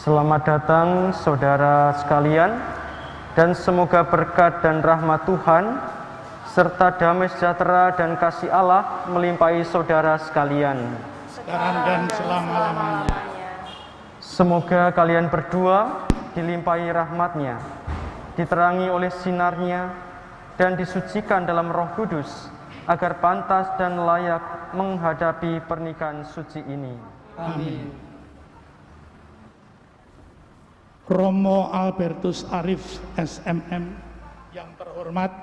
Selamat datang saudara sekalian, dan semoga berkat dan rahmat Tuhan serta damai sejahtera dan kasih Allah melimpahi saudara sekalian sekarang dan selama-lamanya. Semoga kalian berdua dilimpahi rahmat-Nya, diterangi oleh sinar-Nya, dan disucikan dalam Roh Kudus, agar pantas dan layak menghadapi pernikahan suci ini. Amin. Romo Albertus Arif SMM yang terhormat,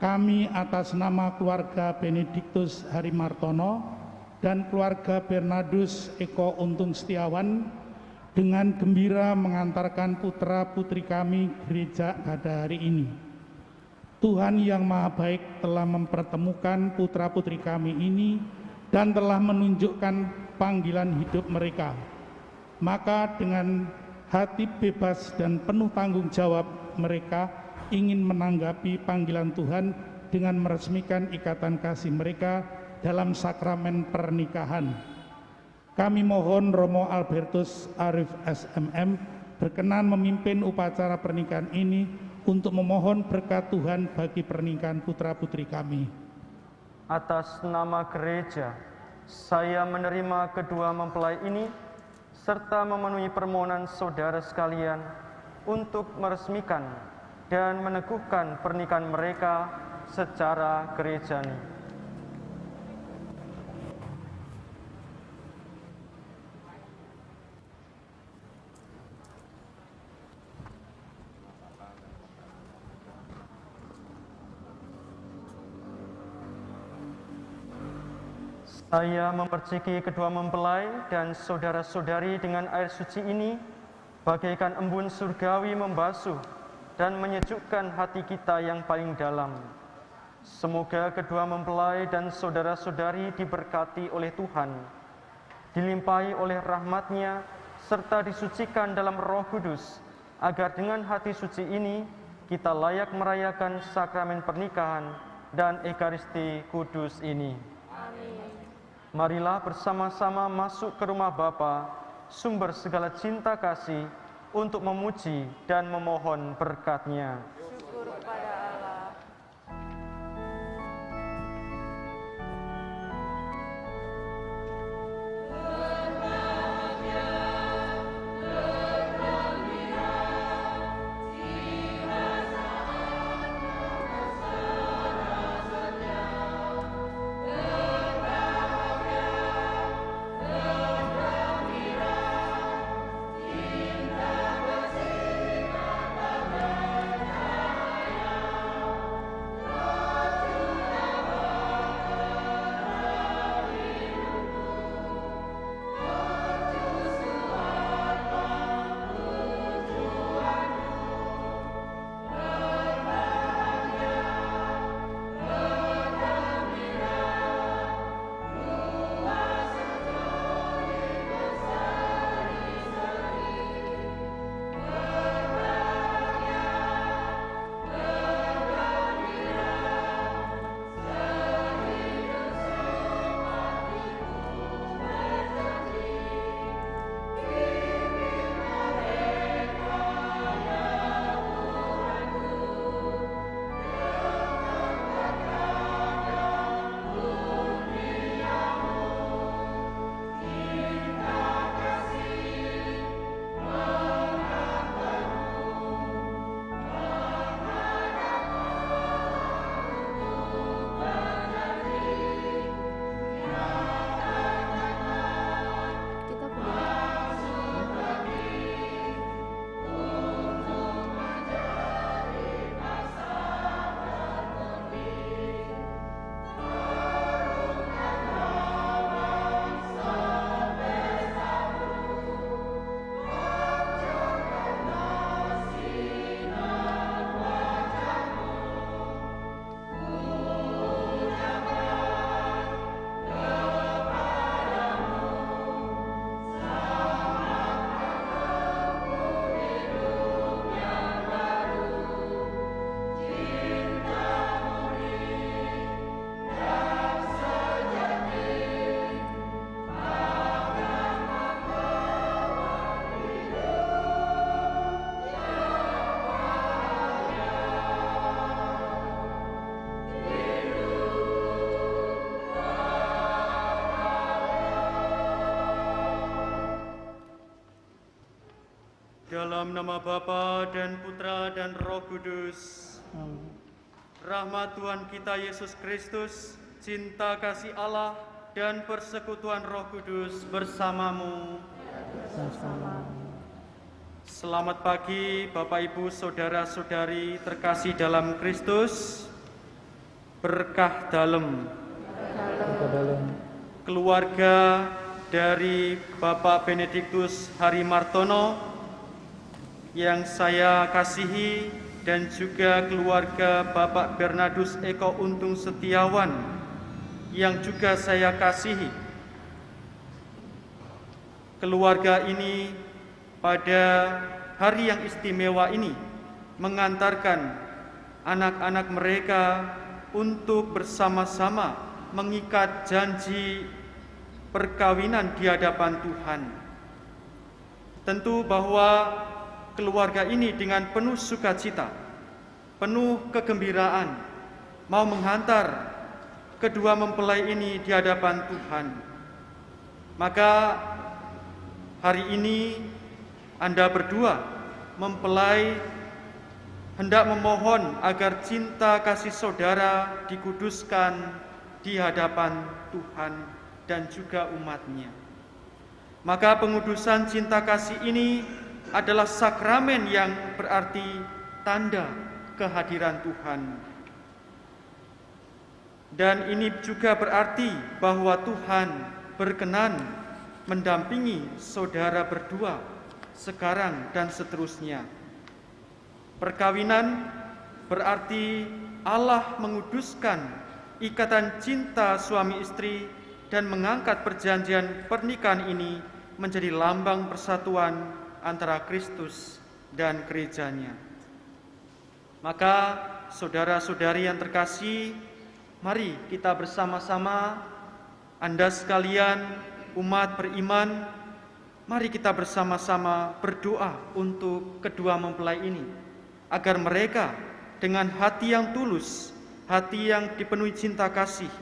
kami atas nama keluarga Benediktus Harimartono dan keluarga Bernardus Eko Untung Setiawan dengan gembira mengantarkan putra-putri kami gereja pada hari ini. Tuhan yang Maha Baik telah mempertemukan putra-putri kami ini dan telah menunjukkan panggilan hidup mereka. Maka dengan hati bebas dan penuh tanggung jawab mereka ingin menanggapi panggilan Tuhan dengan meresmikan ikatan kasih mereka dalam sakramen pernikahan. Kami mohon Romo Albertus Arif SMM berkenan memimpin upacara pernikahan ini untuk memohon berkat Tuhan bagi pernikahan putra-putri kami. Atas nama gereja, saya menerima kedua mempelai ini serta memenuhi permohonan saudara sekalian untuk meresmikan dan meneguhkan pernikahan mereka secara gerejani. Saya memerciki kedua mempelai dan saudara-saudari dengan air suci ini bagaikan embun surgawi membasuh dan menyejukkan hati kita yang paling dalam. Semoga kedua mempelai dan saudara-saudari diberkati oleh Tuhan, dilimpahi oleh rahmat-Nya, serta disucikan dalam Roh Kudus, agar dengan hati suci ini kita layak merayakan sakramen pernikahan dan Ekaristi Kudus ini. Marilah bersama-sama masuk ke rumah Bapa, sumber segala cinta kasih, untuk memuji dan memohon berkat-Nya. Syukur pada Allah. Dalam nama Bapa dan Putra dan Roh Kudus. Rahmat Tuhan kita Yesus Kristus, cinta kasih Allah, dan persekutuan Roh Kudus bersamamu. Selamat pagi Bapak Ibu Saudara-saudari terkasih dalam Kristus. Berkah dalam keluarga dari Bapak Benediktus Harimartono yang saya kasihi, dan juga keluarga Bapak Bernardus Eko Untung Setiawan yang juga saya kasihi. Keluarga ini pada hari yang istimewa ini mengantarkan anak-anak mereka untuk bersama-sama mengikat janji perkawinan di hadapan Tuhan. Tentu bahwa keluarga ini dengan penuh sukacita, penuh kegembiraan, mau menghantar kedua mempelai ini di hadapan Tuhan. Maka hari ini Anda berdua mempelai hendak memohon agar cinta kasih saudara dikuduskan di hadapan Tuhan dan juga umat-Nya. Maka pengudusan cinta kasih ini adalah sakramen yang berarti tanda kehadiran Tuhan. Dan ini juga berarti bahwa Tuhan berkenan mendampingi saudara berdua sekarang dan seterusnya. Perkawinan berarti Allah menguduskan ikatan cinta suami istri dan mengangkat perjanjian pernikahan ini menjadi lambang persatuan antara Kristus dan gerejanya. Maka saudara-saudari yang terkasih, mari kita bersama-sama, Anda sekalian umat beriman, mari kita bersama-sama berdoa untuk kedua mempelai ini, agar mereka dengan hati yang tulus, hati yang dipenuhi cinta kasih,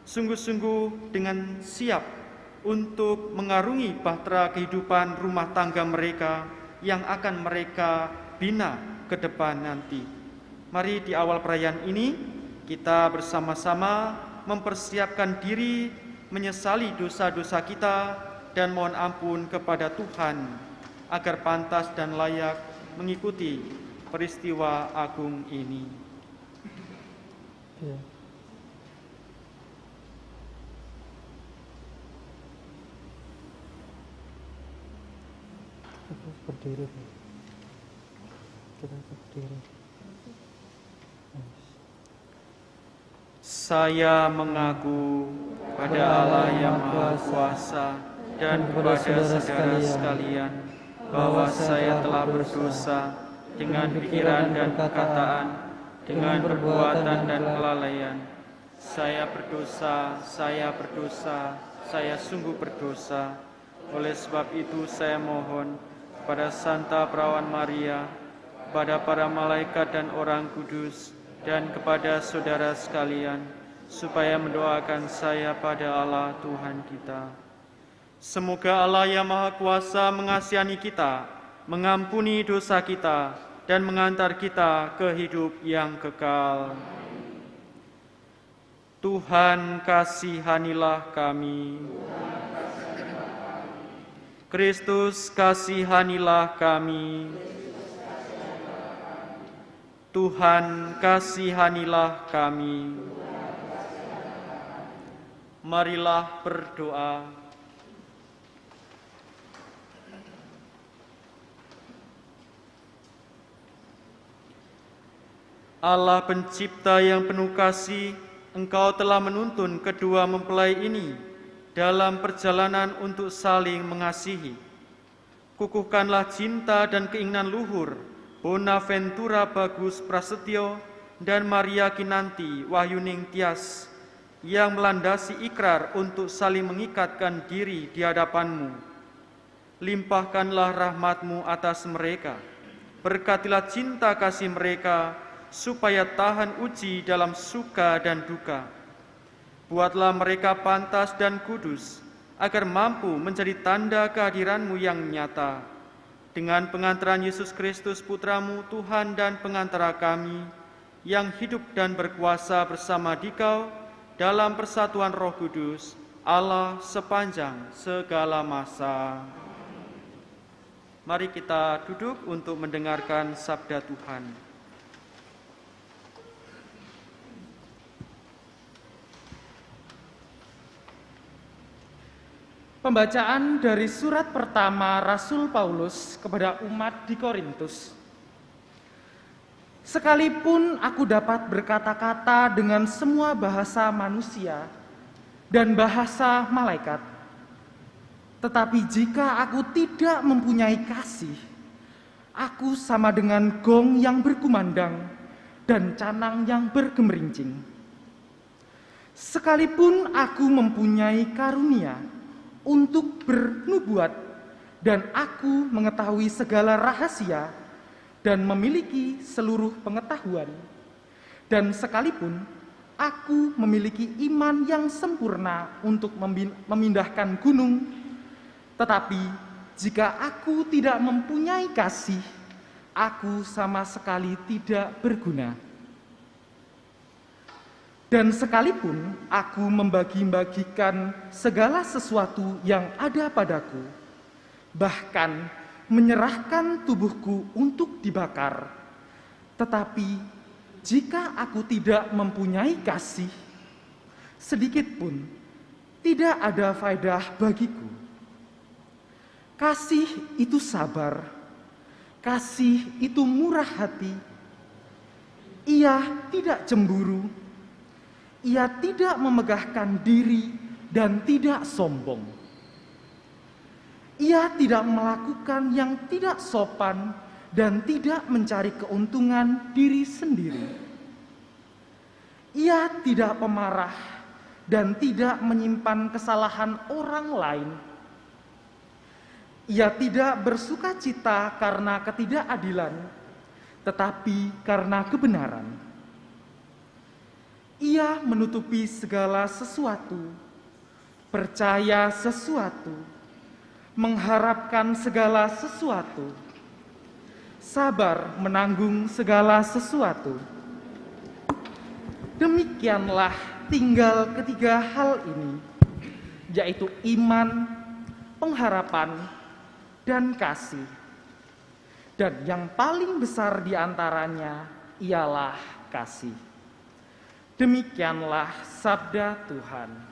sungguh-sungguh dengan siap untuk mengarungi bahtera kehidupan rumah tangga mereka yang akan mereka bina ke depan nanti. Mari di awal perayaan ini kita bersama-sama mempersiapkan diri, menyesali dosa-dosa kita, dan mohon ampun kepada Tuhan agar pantas dan layak mengikuti peristiwa agung ini. Berdiri. Kita berdiri. Saya mengaku pada Allah yang Maha Kuasa dan kepada saudara sekalian bahwa saya telah berdosa dengan pikiran dan perkataan, dengan perbuatan dan kelalaian. Saya berdosa, saya sungguh berdosa. Oleh sebab itu saya mohon kepada Santa Perawan Maria, kepada para malaikat dan orang kudus, dan kepada saudara sekalian, supaya mendoakan saya pada Allah Tuhan kita. Semoga Allah yang Maha Kuasa mengasihani kita, mengampuni dosa kita, dan mengantar kita ke hidup yang kekal. Tuhan kasihanilah kami. Kristus kasihanilah kami. Tuhan kasihanilah kami. Marilah berdoa. Allah Pencipta yang penuh kasih, Engkau telah menuntun kedua mempelai ini dalam perjalanan untuk saling mengasihi. Kukuhkanlah cinta dan keinginan luhur Bonaventura Bagus Prasetyo dan Maria Kinanti Wahyuning Tias yang melandasi ikrar untuk saling mengikatkan diri di hadapan-Mu. Limpahkanlah rahmat-Mu atas mereka. Berkatilah cinta kasih mereka supaya tahan uji dalam suka dan duka. Buatlah mereka pantas dan kudus, agar mampu menjadi tanda kehadiran-Mu yang nyata. dengan pengantaran Yesus Kristus Putramu, Tuhan dan pengantara kami, yang hidup dan berkuasa bersama Dikau dalam persatuan Roh Kudus, Allah sepanjang segala masa. Mari kita duduk untuk mendengarkan sabda Tuhan. Pembacaan dari surat pertama Rasul Paulus kepada umat di Korintus. Sekalipun aku dapat berkata-kata dengan semua bahasa manusia dan bahasa malaikat, tetapi jika aku tidak mempunyai kasih, aku sama dengan gong yang berkumandang dan canang yang bergemerincing. Sekalipun aku mempunyai karunia untuk bernubuat dan aku mengetahui segala rahasia dan memiliki seluruh pengetahuan, dan sekalipun aku memiliki iman yang sempurna untuk memindahkan gunung, tetapi jika aku tidak mempunyai kasih, aku sama sekali tidak berguna. Dan sekalipun aku membagi-bagikan segala sesuatu yang ada padaku, bahkan menyerahkan tubuhku untuk dibakar, tetapi jika aku tidak mempunyai kasih, sedikit pun tidak ada faedah bagiku. Kasih itu sabar, kasih itu murah hati, ia tidak cemburu, ia tidak memegahkan diri dan tidak sombong. Ia tidak melakukan yang tidak sopan dan tidak mencari keuntungan diri sendiri. Ia tidak pemarah dan tidak menyimpan kesalahan orang lain. Ia tidak bersukacita karena ketidakadilan, tetapi karena kebenaran. Ia menutupi segala sesuatu, percaya sesuatu, mengharapkan segala sesuatu, sabar menanggung segala sesuatu. Demikianlah tinggal ketiga hal ini, yaitu iman, pengharapan, dan kasih. Dan yang paling besar di antaranya ialah kasih. Demikianlah sabda Tuhan.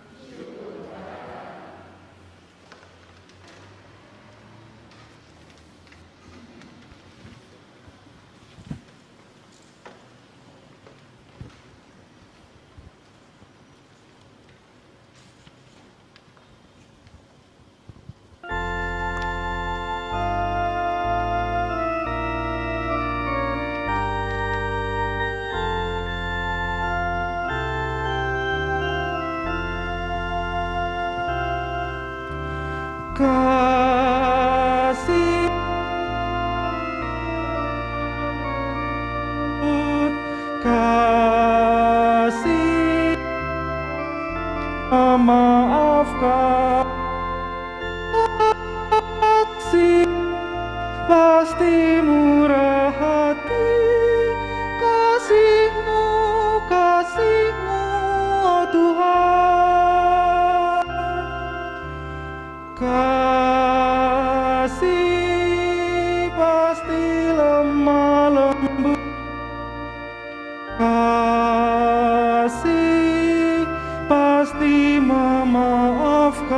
Kasih memaafkan, kasih pasti murah hati, kasih-Mu, oh Tuhan. Kasih pasti lemah lembut, kasih pasti memaafkan.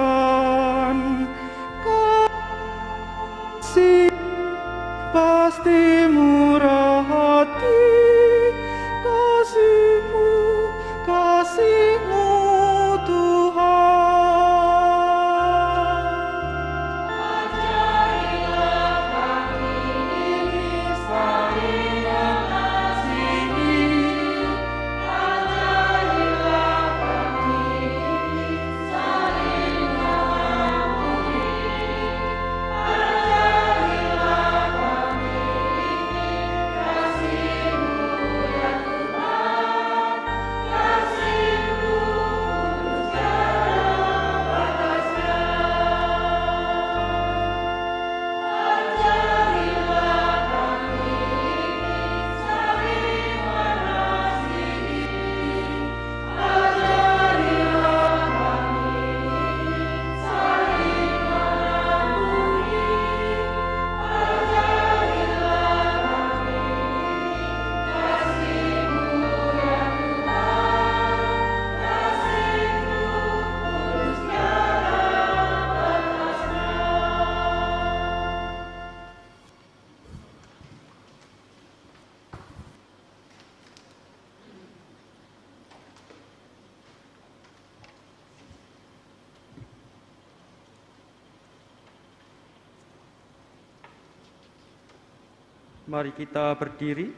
Mari kita berdiri.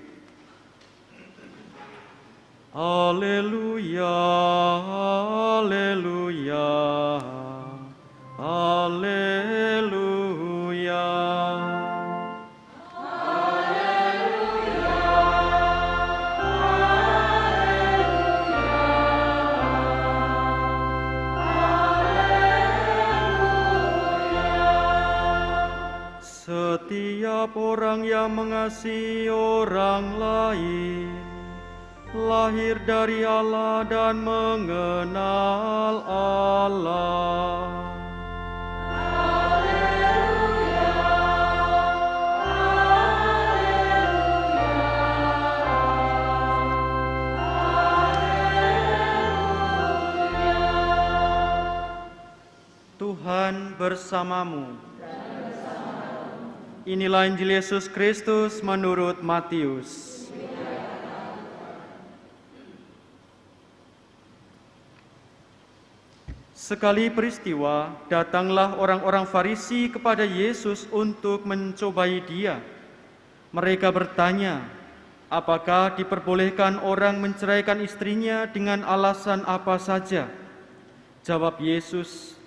Haleluya, haleluya, haleluya. Setiap orang yang mengasihi orang lain lahir dari Allah dan mengenal Allah. Haleluya, haleluya. Tuhan bersamamu. Inilah Injil Yesus Kristus menurut Matius. Sekali peristiwa, datanglah orang-orang Farisi kepada Yesus untuk mencobai Dia. Mereka bertanya, apakah diperbolehkan orang menceraikan istrinya dengan alasan apa saja? Jawab Yesus,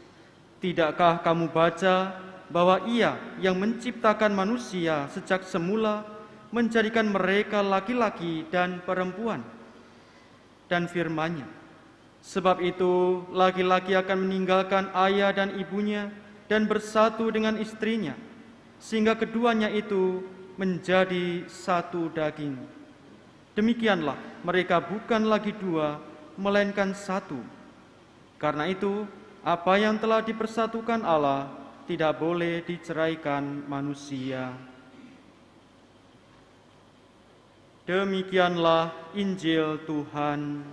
tidakkah kamu baca bahwa Ia yang menciptakan manusia sejak semula menjadikan mereka laki-laki dan perempuan? Dan firman-Nya, sebab itu laki-laki akan meninggalkan ayah dan ibunya dan bersatu dengan istrinya, sehingga keduanya itu menjadi satu daging. Demikianlah mereka bukan lagi dua, melainkan satu. Karena itu, apa yang telah dipersatukan Allah tidak boleh diceraikan manusia. Demikianlah Injil Tuhan.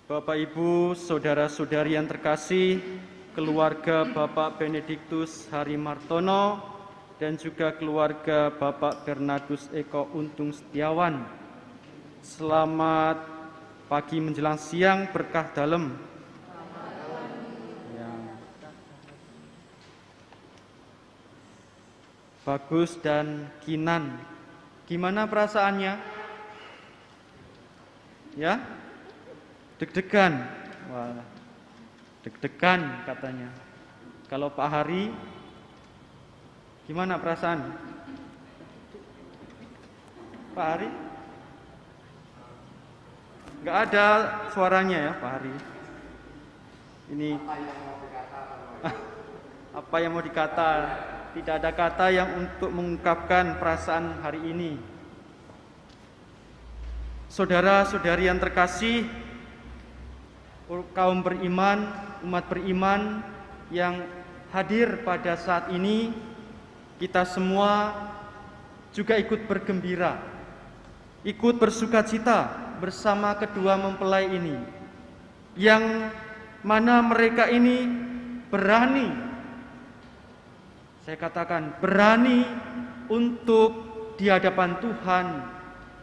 Bapak, Ibu, saudara-saudari yang terkasih, keluarga Bapak Benediktus Harimartono, dan juga keluarga Bapak Bernardus Eko Untung Setiawan. Selamat pagi menjelang siang, berkah dalem. Ya. Bagus dan Kinan, gimana perasaannya? Ya? Deg-degan, wah, deg-degan katanya. Kalau Pak Hari, gimana perasaan? Pak Hari? Nggak ada suaranya ya Pak Hari. Ini apa yang mau dikata? Tidak ada kata yang untuk mengungkapkan perasaan hari ini. Saudara-saudari yang terkasih, kaum beriman, umat beriman yang hadir pada saat ini, kita semua juga ikut bergembira, ikut bersukacita bersama kedua mempelai ini, yang mana mereka ini berani, saya katakan berani untuk di hadapan Tuhan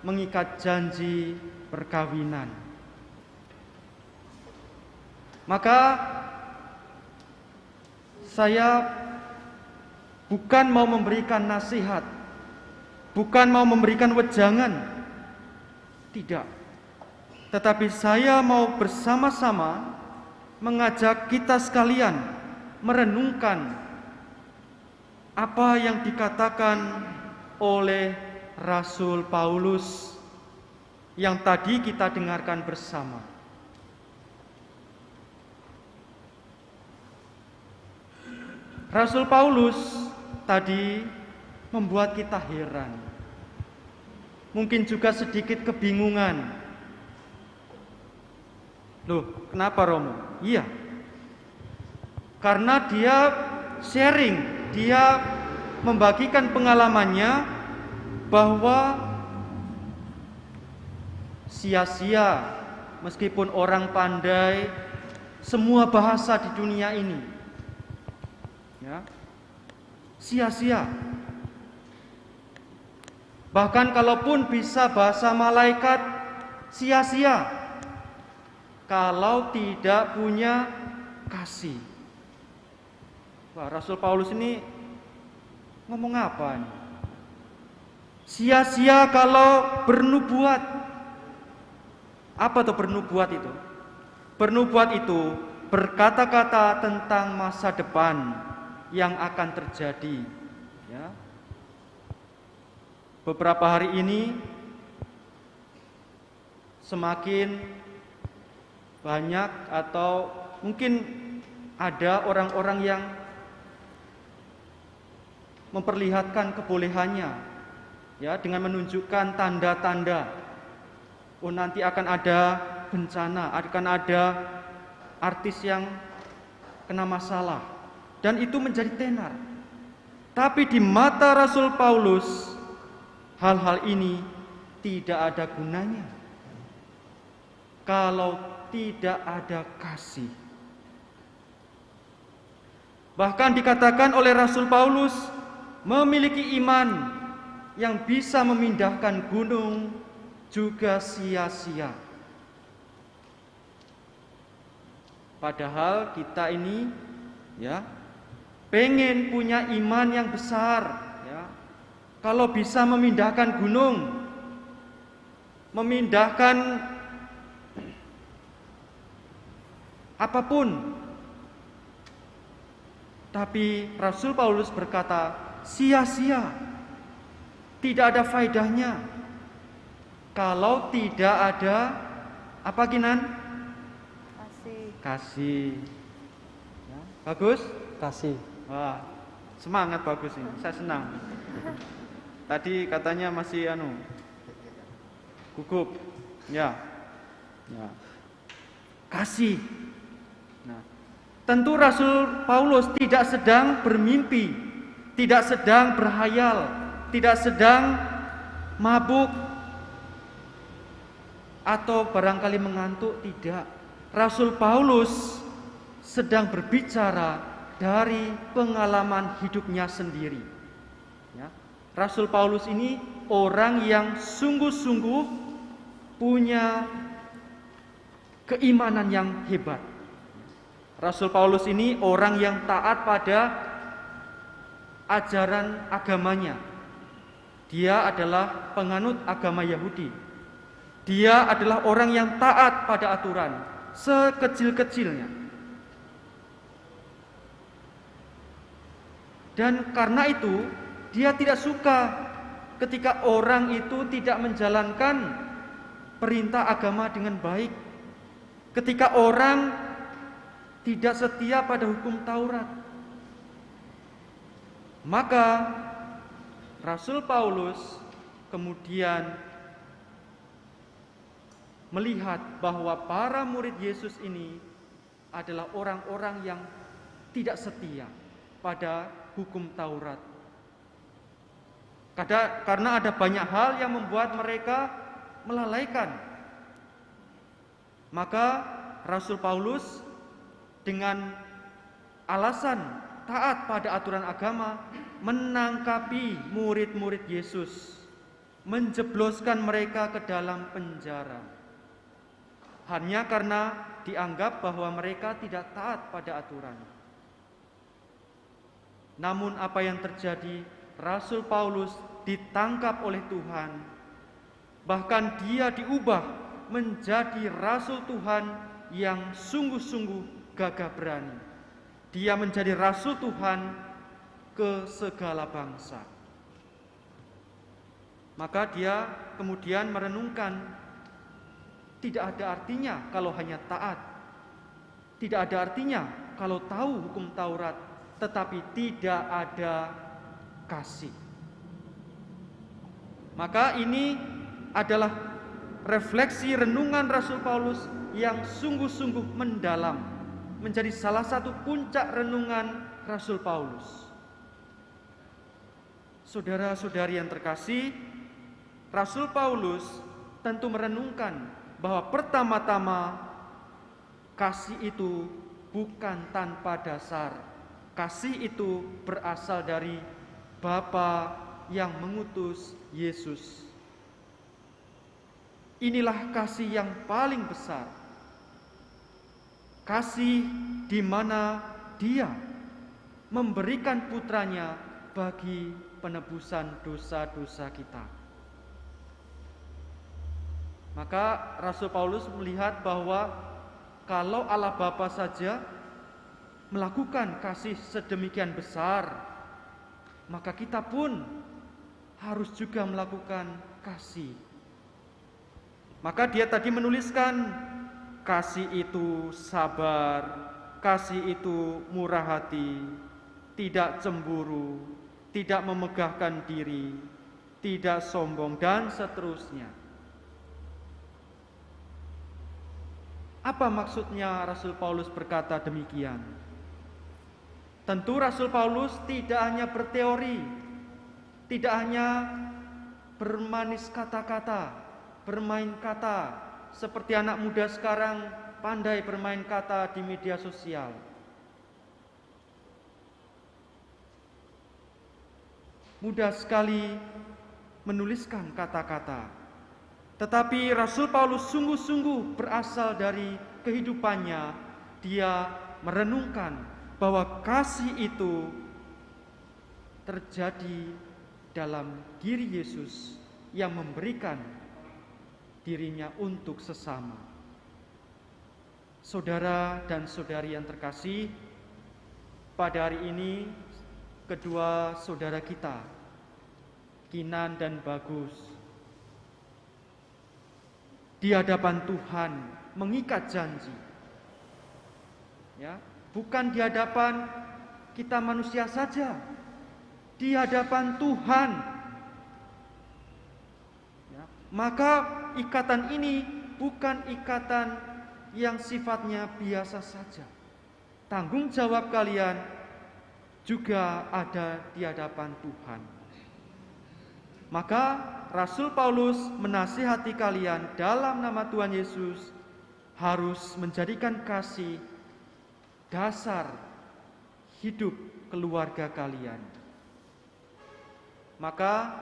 mengikat janji perkawinan. Maka saya bukan mau memberikan nasihat, bukan mau memberikan wejangan, tidak. Tetapi saya mau bersama-sama mengajak kita sekalian merenungkan apa yang dikatakan oleh Rasul Paulus yang tadi kita dengarkan bersama. Rasul Paulus tadi membuat kita heran, mungkin juga sedikit kebingungan. Loh, kenapa Romo? Iya, karena dia sharing, dia membagikan pengalamannya bahwa sia-sia meskipun orang pandai semua bahasa di dunia ini, ya, sia-sia. Bahkan kalaupun bisa bahasa malaikat, sia-sia kalau tidak punya kasih. Wah, Rasul Paulus ini ngomong apa nih? Sia-sia kalau bernubuat. Apa tuh bernubuat itu? Bernubuat itu berkata-kata tentang masa depan yang akan terjadi. Ya. Beberapa hari ini semakin banyak atau mungkin ada orang-orang yang memperlihatkan kebolehannya, ya, dengan menunjukkan tanda-tanda. Oh, nanti akan ada bencana, akan ada artis yang kena masalah, dan itu menjadi tenar. Tapi di mata Rasul Paulus, hal-hal ini tidak ada gunanya kalau tidak ada kasih. Bahkan dikatakan oleh Rasul Paulus, memiliki iman yang bisa memindahkan gunung juga sia-sia. Padahal kita ini, ya, pengen punya iman yang besar, ya. Kalau bisa memindahkan gunung, memindahkan apapun. Tapi Rasul Paulus berkata, sia-sia, tidak ada faedahnya kalau tidak ada apa, Kinan? Kasih. Ya, bagus? Kasih. Wah, semangat, bagus ini. Saya senang. Tadi katanya masih gugup. Ya. Ya. Kasih. Nah, tentu Rasul Paulus tidak sedang bermimpi, tidak sedang berhayal, tidak sedang mabuk atau barangkali mengantuk, tidak. Rasul Paulus sedang berbicara dari pengalaman hidupnya sendiri. Ya. Rasul Paulus ini orang yang sungguh-sungguh punya keimanan yang hebat. Rasul Paulus ini orang yang taat pada ajaran agamanya. Dia adalah penganut agama Yahudi. Dia adalah orang yang taat pada aturan sekecil-kecilnya. Dan karena itu, dia tidak suka ketika orang itu tidak menjalankan perintah agama dengan baik. Ketika orang tidak setia pada hukum Taurat. Maka Rasul Paulus kemudian melihat bahwa para murid Yesus ini adalah orang-orang yang tidak setia pada hukum Taurat. Karena ada banyak hal yang membuat mereka melalaikan. Maka Rasul Paulus dengan alasan taat pada aturan agama menangkapi murid-murid Yesus, menjebloskan mereka ke dalam penjara. Hanya karena dianggap bahwa mereka tidak taat pada aturan. Namun apa yang terjadi? Rasul Paulus ditangkap oleh Tuhan. Bahkan dia diubah menjadi Rasul Tuhan yang sungguh-sungguh gagah berani. Dia menjadi Rasul Tuhan ke segala bangsa. Maka dia kemudian merenungkan, tidak ada artinya kalau hanya taat. Tidak ada artinya kalau tahu hukum Taurat, tetapi tidak ada kasih. Maka ini adalah refleksi renungan Rasul Paulus yang sungguh-sungguh mendalam, menjadi salah satu puncak renungan Rasul Paulus. Saudara-saudari yang terkasih, Rasul Paulus tentu merenungkan bahwa pertama-tama kasih itu bukan tanpa dasar. Kasih itu berasal dari Bapa yang mengutus Yesus. Inilah kasih yang paling besar. kasih di mana Dia memberikan putranya bagi penebusan dosa-dosa kita. Maka Rasul Paulus melihat bahwa kalau Allah Bapa saja melakukan kasih sedemikian besar, maka kita pun harus juga melakukan kasih. Maka dia tadi menuliskan, kasih itu sabar, kasih itu murah hati, tidak cemburu, tidak memegahkan diri, tidak sombong, dan seterusnya. Apa maksudnya Rasul Paulus berkata demikian? Tentu Rasul Paulus tidak hanya berteori, tidak hanya bermanis kata-kata, bermain kata, seperti anak muda sekarang pandai bermain kata di media sosial. Mudah sekali menuliskan kata-kata. Tetapi Rasul Paulus sungguh-sungguh berasal dari kehidupannya. Dia merenungkan bahwa kasih itu terjadi dalam diri Yesus yang memberikan dirinya untuk sesama. Saudara dan saudari yang terkasih, pada hari ini kedua saudara kita, Kinan dan Bagus, di hadapan Tuhan mengikat janji. Ya, bukan di hadapan kita manusia saja, di hadapan Tuhan. Ya, maka ikatan ini bukan ikatan yang sifatnya biasa saja. Tanggung jawab kalian juga ada di hadapan Tuhan. Maka Rasul Paulus menasihati kalian dalam nama Tuhan Yesus harus menjadikan kasih dasar hidup keluarga kalian. Maka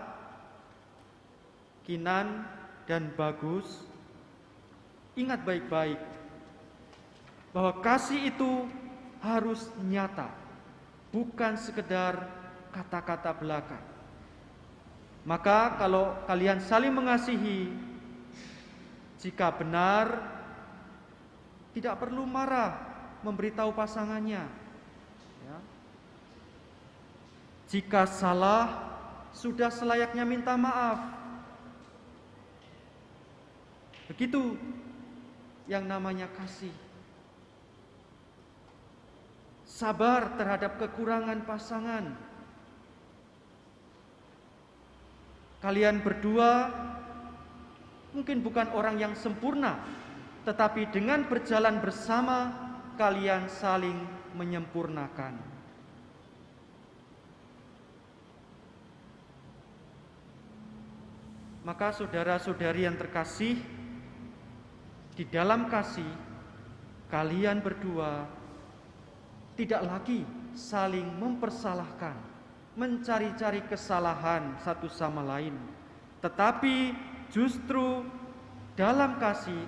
Kinan dan Bagus, ingat baik-baik bahwa kasih itu harus nyata, bukan sekedar kata-kata belaka. Maka kalau kalian saling mengasihi, jika benar, tidak perlu marah memberitahu pasangannya. Ya. Jika salah, sudah selayaknya minta maaf. Begitu yang namanya kasih. Sabar terhadap kekurangan pasangan. Kalian berdua mungkin bukan orang yang sempurna, tetapi dengan berjalan bersama, kalian saling menyempurnakan. Maka saudara-saudari yang terkasih, di dalam kasih, kalian berdua tidak lagi saling mempersalahkan, mencari-cari kesalahan satu sama lain, tetapi justru dalam kasih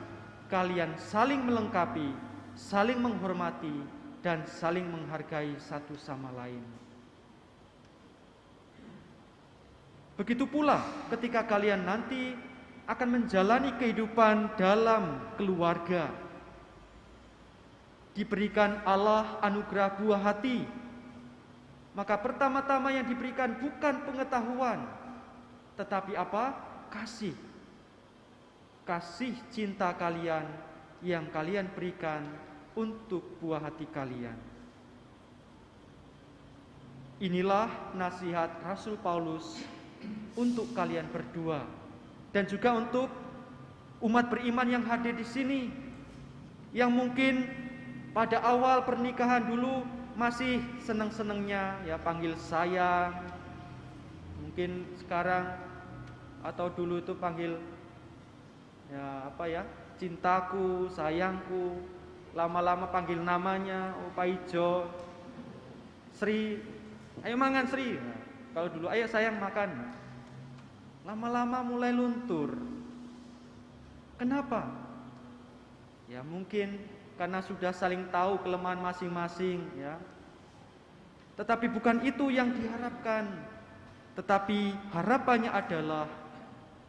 kalian saling melengkapi, saling menghormati, dan saling menghargai satu sama lain. Begitu pula ketika kalian nanti akan menjalani kehidupan dalam keluarga, diberikan Allah anugerah buah hati, maka pertama-tama yang diberikan bukan pengetahuan, tetapi apa? Kasih. Kasih cinta kalian yang kalian berikan untuk buah hati kalian. Inilah nasihat Rasul Paulus untuk kalian berdua dan juga untuk umat beriman yang hadir di sini, yang mungkin pada awal pernikahan dulu masih senang-senangnya ya panggil sayang, mungkin sekarang atau dulu itu panggil ya apa ya, cintaku, sayangku, lama-lama panggil namanya, oh Pak Ijo, Sri, ayo mangan Sri. Nah, kalau dulu ayo sayang makan, lama-lama mulai luntur. Kenapa? Ya mungkin karena sudah saling tahu kelemahan masing-masing, ya. Tetapi bukan itu yang diharapkan. Tetapi harapannya adalah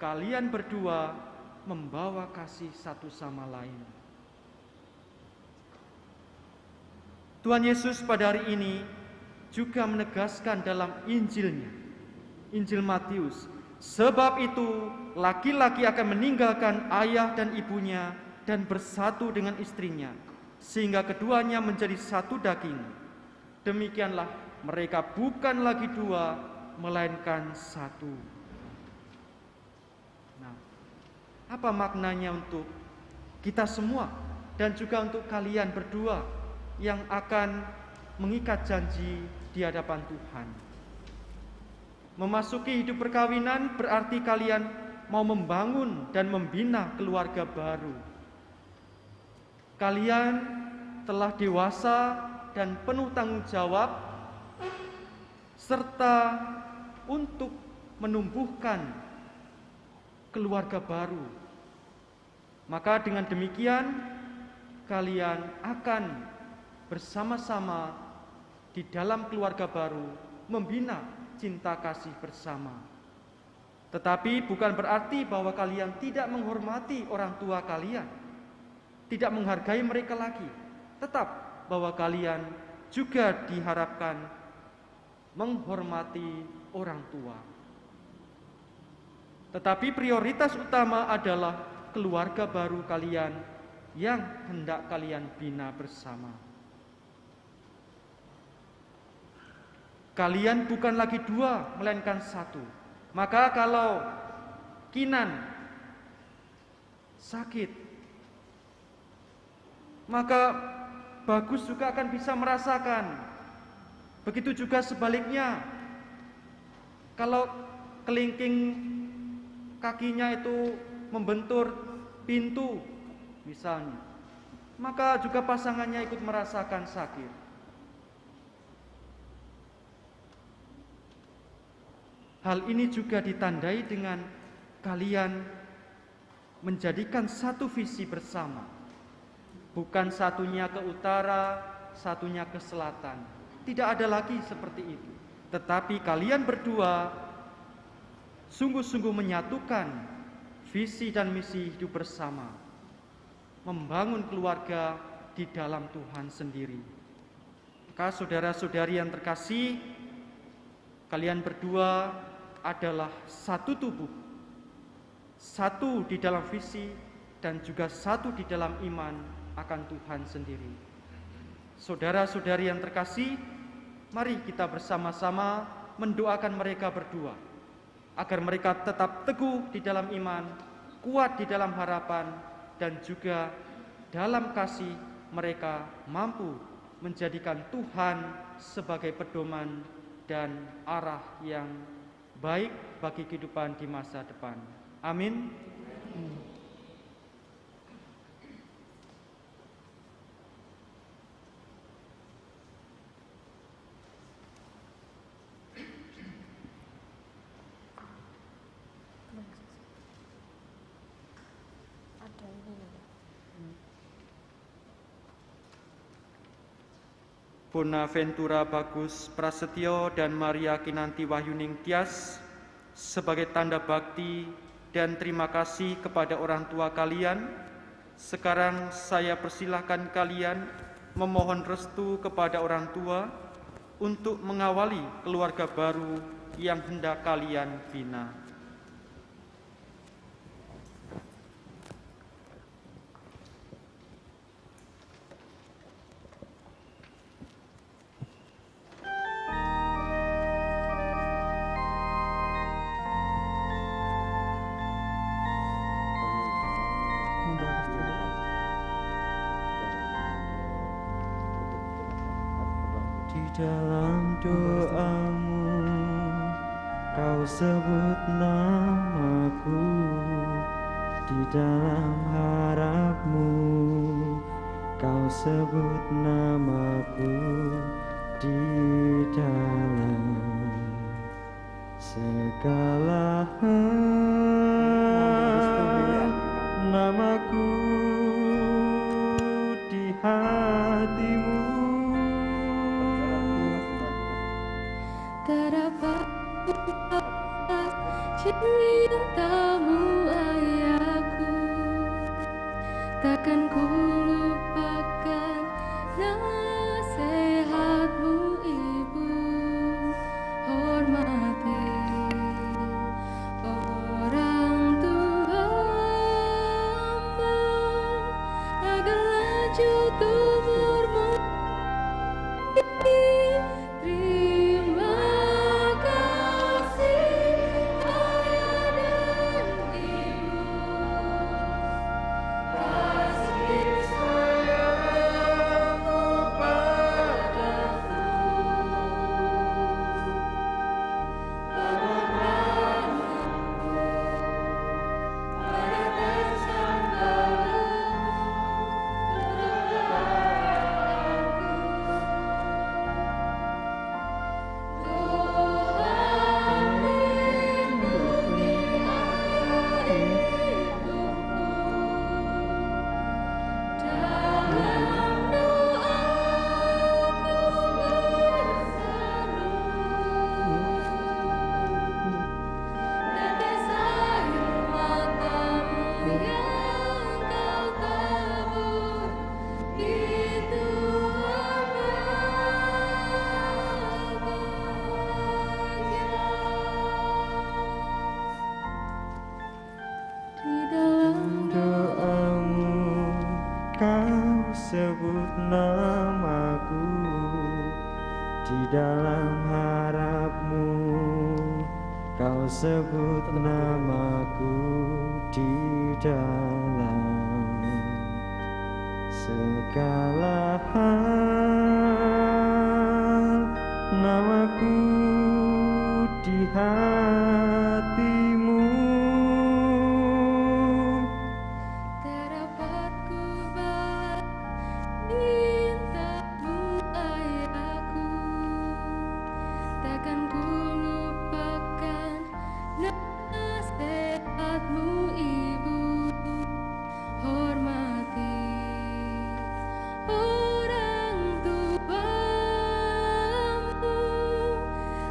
kalian berdua membawa kasih satu sama lain. Tuhan Yesus pada hari ini juga menegaskan dalam Injilnya, Injil Matius, sebab itu laki-laki akan meninggalkan ayah dan ibunya dan bersatu dengan istrinya, sehingga keduanya menjadi satu daging. Demikianlah mereka bukan lagi dua, melainkan satu. Nah, apa maknanya untuk kita semua dan juga untuk kalian berdua yang akan mengikat janji di hadapan Tuhan? Memasuki hidup perkawinan berarti kalian mau membangun dan membina keluarga baru. Kalian telah dewasa dan penuh tanggung jawab, serta untuk menumbuhkan keluarga baru. Maka dengan demikian kalian akan bersama-sama di dalam keluarga baru membina cinta kasih bersama. Tetapi bukan berarti bahwa kalian tidak menghormati orang tua kalian, tidak menghargai mereka lagi. Tetap bahwa kalian juga diharapkan menghormati orang tua. Tetapi prioritas utama adalah keluarga baru kalian yang hendak kalian bina bersama. Kalian bukan lagi dua, melainkan satu. Maka kalau Kinan sakit, maka Bagus juga akan bisa merasakan. Begitu juga sebaliknya. Kalau kelingking kakinya itu membentur pintu misalnya, maka juga pasangannya ikut merasakan sakit. Hal ini juga ditandai dengan kalian menjadikan satu visi bersama. Bukan satunya ke utara, satunya ke selatan. Tidak ada lagi seperti itu. Tetapi kalian berdua sungguh-sungguh menyatukan visi dan misi hidup bersama, membangun keluarga di dalam Tuhan sendiri. Maka saudara-saudari yang terkasih, kalian berdua adalah satu tubuh, satu di dalam visi dan juga satu di dalam iman akan Tuhan sendiri. Saudara-saudari yang terkasih, mari kita bersama-sama mendoakan mereka berdua agar mereka tetap teguh di dalam iman, kuat di dalam harapan, dan juga dalam kasih mereka mampu menjadikan Tuhan sebagai pedoman dan arah yang baik bagi kehidupan di masa depan. Amin. Bonaventura Bagus Prasetyo dan Maria Kinanti Wahyuning Tias sebagai tanda bakti dan terima kasih kepada orang tua kalian. Sekarang saya persilahkan kalian memohon restu kepada orang tua untuk mengawali keluarga baru yang hendak kalian bina. Dalam doamu kau sebut namaku, di dalam harapmu kau sebut namaku, di dalam segala hal namaku di cintamu ayahku, takkan ku lupakan nasihatmu ibu. Hormati orang tuamu agar lanjut umurmu. Terima kasih ayah dan ibu, kasih sayangmu padaku, pengorbananmu meneteskan doamu kau sebut namaku, di dalam harapmu kau sebut namaku, di dalam segala hal namaku di hatimu. tak dapat ku balas cintamu ayahku, takkan ku lupakan nasihatmu ibu. Hormati orang tuamu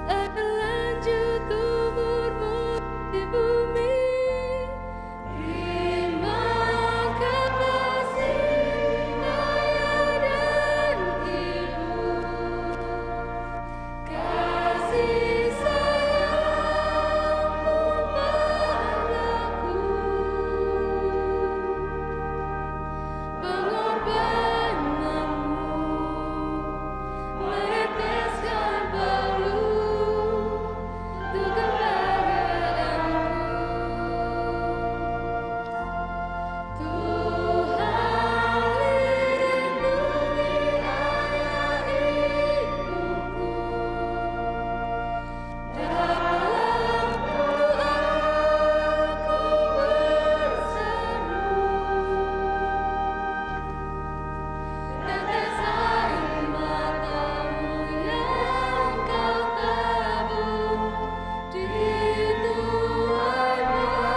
agar lanjut umurmu di bumi. Terima kasih ayah dan ibu, kasih sayangmu padaku, pengorbananmu meneteskan bau untuk kebahagiaanku. Tuhan lindungi ayah ibuku, dalam doa aku berseru, tetes air matamu yang kau tabur di tuai bahagia.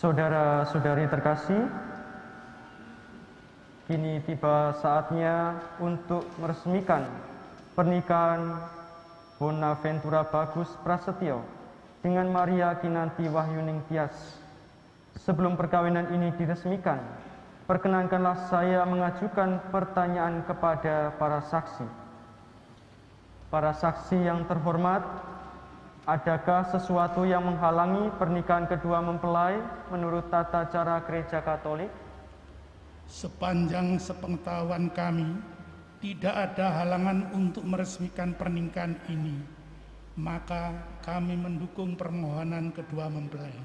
Saudara-saudari terkasih, kini tiba saatnya untuk meresmikan pernikahan Bonaventura Bagus Prasetyo dengan Maria Kinanti Wahyuning Tias. Sebelum perkawinan ini diresmikan, perkenankanlah saya mengajukan pertanyaan kepada para saksi. Para saksi yang terhormat, adakah sesuatu yang menghalangi pernikahan kedua mempelai menurut tata cara Gereja Katolik? Sepanjang sepengetahuan kami, tidak ada halangan untuk meresmikan pernikahan ini. Maka kami mendukung permohonan kedua mempelai.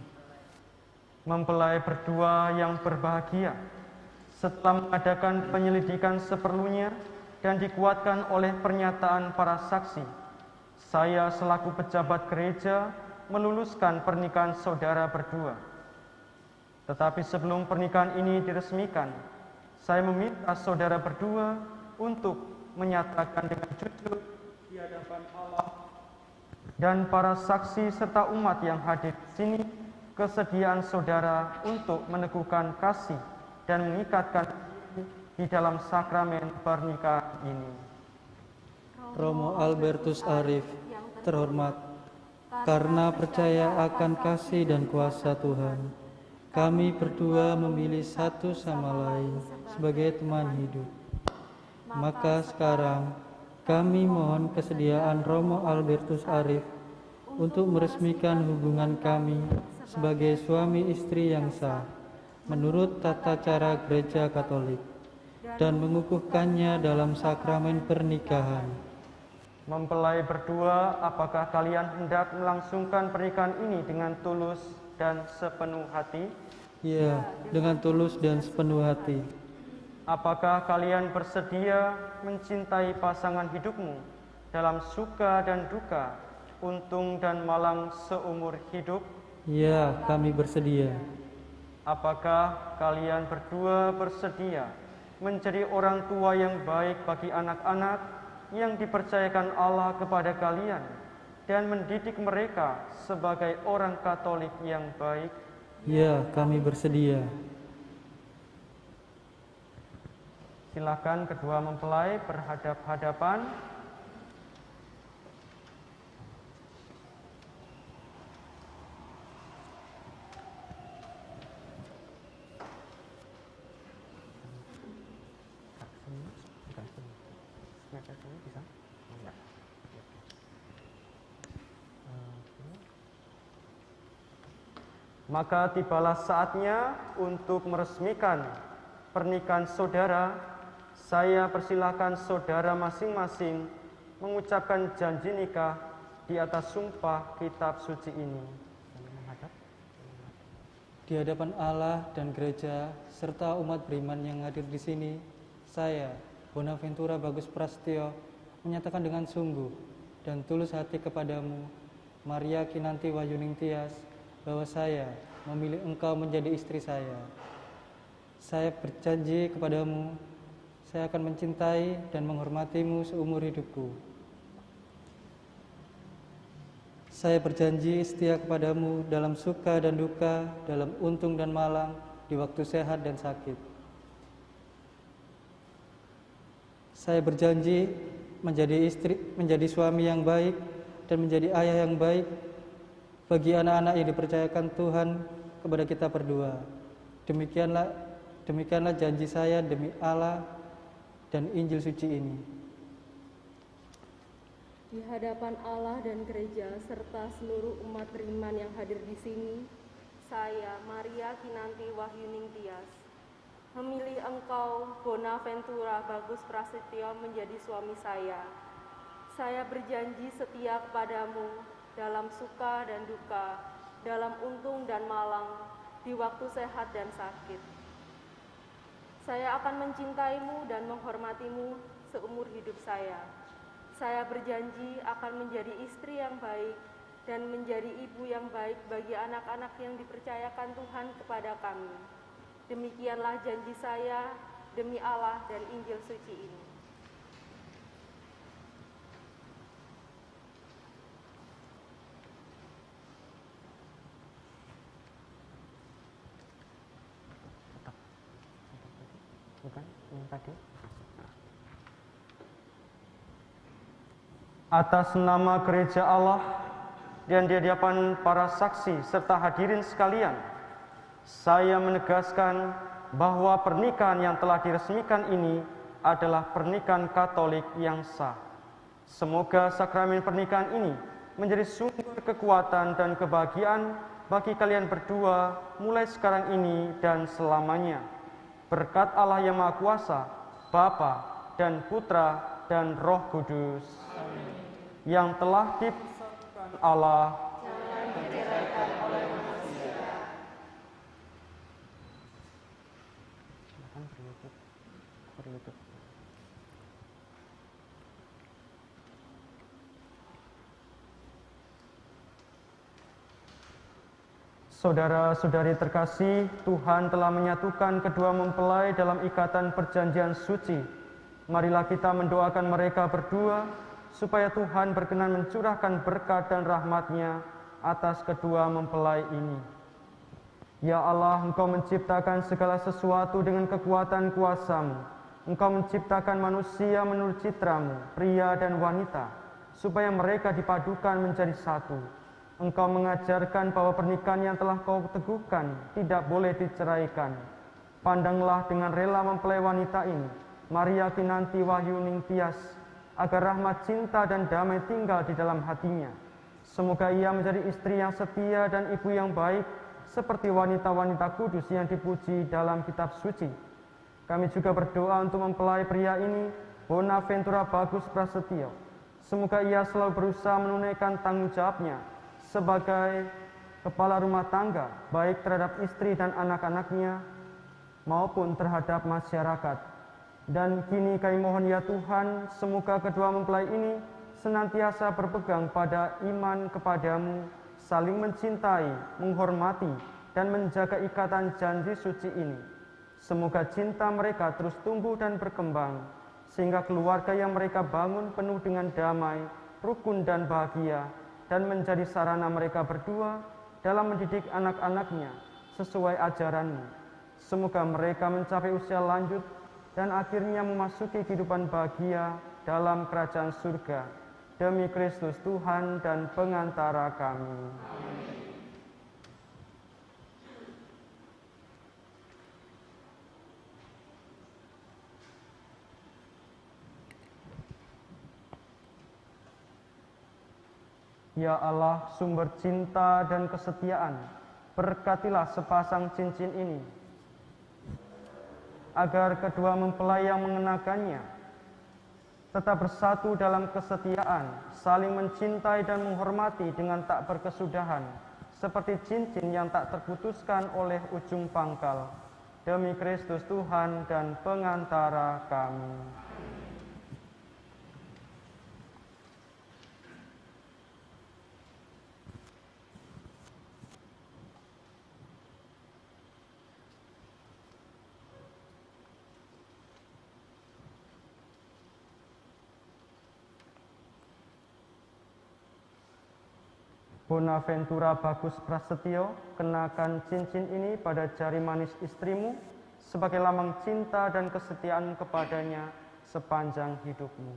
Mempelai berdua yang berbahagia, setelah mengadakan penyelidikan seperlunya dan dikuatkan oleh pernyataan para saksi, saya selaku pejabat gereja meluluskan pernikahan saudara berdua. Tetapi sebelum pernikahan ini diresmikan, saya meminta saudara berdua untuk menyatakan dengan jujur di hadapan Allah dan para saksi serta umat yang hadir di sini kesediaan saudara untuk meneguhkan kasih dan mengikatkan diri di dalam sakramen pernikahan ini. Romo Albertus Arif, terhormat, karena percaya akan kasih dan kuasa Tuhan, kami berdua memilih satu sama lain sebagai teman hidup. Maka sekarang kami mohon kesediaan Romo Albertus Arif untuk meresmikan hubungan kami sebagai suami istri yang sah menurut tata cara Gereja Katolik dan mengukuhkannya dalam sakramen pernikahan. Mempelai berdua, apakah kalian hendak melangsungkan pernikahan ini dengan tulus dan sepenuh hati? Ya, dengan tulus dan sepenuh hati. Apakah kalian bersedia mencintai pasangan hidupmu dalam suka dan duka, untung dan malang seumur hidup? Ya, kami bersedia. Apakah kalian berdua bersedia menjadi orang tua yang baik bagi anak-anak yang dipercayakan Allah kepada kalian dan mendidik mereka sebagai orang Katolik yang baik? Ya, kami bersedia. Silakan kedua mempelai berhadap-hadapan. Maka tibalah saatnya untuk meresmikan pernikahan saudara. Saya persilakan saudara masing-masing mengucapkan janji nikah di atas sumpah kitab suci ini. Di hadapan Allah dan gereja serta umat beriman yang hadir di sini, saya, Bonaventura Bagus Prasetyo, menyatakan dengan sungguh dan tulus hati kepadamu, Maria Kinanti Wahyuning Tias, bahwa saya memilih engkau menjadi istri saya. Saya berjanji kepadamu, saya akan mencintai dan menghormatimu seumur hidupku. Saya berjanji setia kepadamu dalam suka dan duka, dalam untung dan malang, di waktu sehat dan sakit. Saya berjanji menjadi suami yang baik dan menjadi ayah yang baik bagi anak-anak yang dipercayakan Tuhan kepada kita berdua. Demikianlah janji saya demi Allah dan Injil suci ini. Di hadapan Allah dan gereja serta seluruh umat beriman yang hadir di sini, saya, Maria Kinanti Wahyuning Tias, memilih engkau, Bonaventura Bagus Prasetyo, menjadi suami saya. Saya berjanji setia kepadamu dalam suka dan duka, dalam untung dan malang, di waktu sehat dan sakit. Saya akan mencintaimu dan menghormatimu seumur hidup saya. Saya berjanji akan menjadi istri yang baik dan menjadi ibu yang baik bagi anak-anak yang dipercayakan Tuhan kepada kami. Demikianlah janji saya demi Allah dan Injil suci ini. Bukan, yang tadi. Atas nama gereja Allah dan di hadapan para saksi serta hadirin sekalian, saya menegaskan bahwa pernikahan yang telah diresmikan ini adalah pernikahan Katolik yang sah. Semoga sakramen pernikahan ini menjadi sumber kekuatan dan kebahagiaan bagi kalian berdua mulai sekarang ini dan selamanya. Berkat Allah yang Maha Kuasa, Bapa dan Putra dan Roh Kudus. Amin. Yang telah dipersatukan Allah jangan diceraikan oleh manusia. Silakan berlutut. Saudara-saudari terkasih, Tuhan telah menyatukan kedua mempelai dalam ikatan perjanjian suci. Marilah kita mendoakan mereka berdua, supaya Tuhan berkenan mencurahkan berkat dan rahmat-Nya atas kedua mempelai ini. Ya Allah, Engkau menciptakan segala sesuatu dengan kekuatan kuasa-Mu. Engkau menciptakan manusia menurut citra-Mu, pria dan wanita, supaya mereka dipadukan menjadi satu. Engkau mengajarkan bahwa pernikahan yang telah Kau teguhkan tidak boleh diceraikan. Pandanglah dengan rela mempelai wanita ini, Maria Kinanti Wahyuning Tias, agar rahmat cinta dan damai tinggal di dalam hatinya. Semoga ia menjadi istri yang setia dan ibu yang baik, seperti wanita-wanita kudus yang dipuji dalam kitab suci. Kami juga berdoa untuk mempelai pria ini, Bonaventura Bagus Prasetyo. Semoga ia selalu berusaha menunaikan tanggung jawabnya sebagai kepala rumah tangga, baik terhadap istri dan anak-anaknya, maupun terhadap masyarakat. Dan kini kami mohon ya Tuhan, semoga kedua mempelai ini senantiasa berpegang pada iman kepadamu, saling mencintai, menghormati, dan menjaga ikatan janji suci ini. Semoga cinta mereka terus tumbuh dan berkembang, sehingga keluarga yang mereka bangun penuh dengan damai, rukun dan bahagia, dan menjadi sarana mereka berdua dalam mendidik anak-anaknya sesuai ajaran-Mu. Semoga mereka mencapai usia lanjut dan akhirnya memasuki kehidupan bahagia dalam kerajaan surga. Demi Kristus Tuhan dan pengantara kami. Amin. Ya Allah, sumber cinta dan kesetiaan, berkatilah sepasang cincin ini, agar kedua mempelai yang mengenakannya tetap bersatu dalam kesetiaan, saling mencintai dan menghormati dengan tak berkesudahan, seperti cincin yang tak terputuskan oleh ujung pangkal. Demi Kristus Tuhan dan pengantara kami. Bonaventura Bagus Prasetyo, kenakan cincin ini pada jari manis istrimu sebagai lambang cinta dan kesetiaan kepadanya sepanjang hidupmu.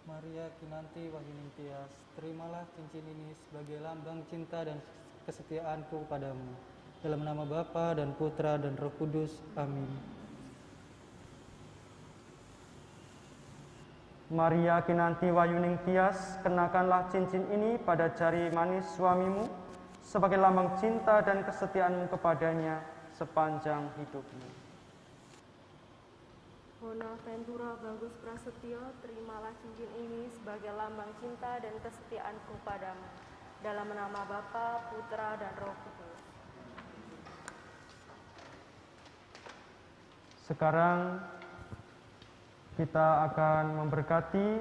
Maria Kinanti Wahyuning Tias, terimalah cincin ini sebagai lambang cinta dan kesetiaanku padamu. Dalam nama Bapa dan Putra dan Roh Kudus. Amin. Maria Kinanti Wahyuning Tias, kenakanlah cincin ini pada jari manis suamimu sebagai lambang cinta dan kesetiaanmu kepadanya sepanjang hidupmu. Bonaventura Bagus Prasetyo, terimalah cincin ini sebagai lambang cinta dan kesetiaanku padamu. Dalam nama Bapa, Putra, dan Roh Kudus. Sekarang kita akan memberkati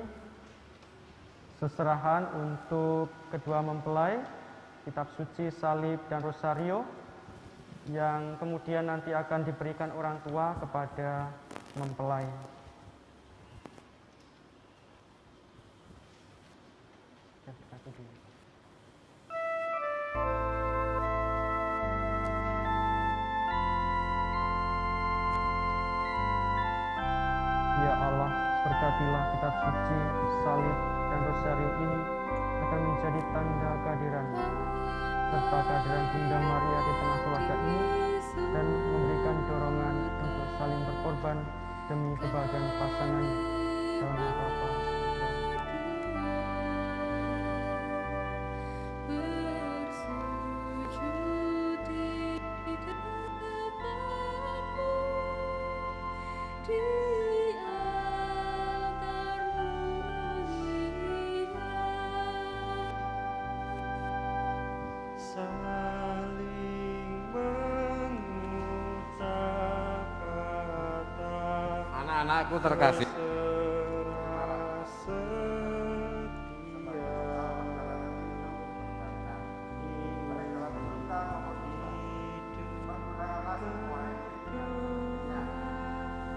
seserahan untuk kedua mempelai, kitab suci, salib, dan rosario, yang kemudian nanti akan diberikan orang tua kepada mempelai. Ya Allah, berkatilah kitab suci, salib, dan rosario ini akan menjadi tanda kehadiran-Mu, serta kehadiran Bunda Maria di tengah keluarga ini, dan memberikan dorongan untuk saling berkorban demi kebahagiaan pasangan dalam apa-apa. Anak-anakku terkasih,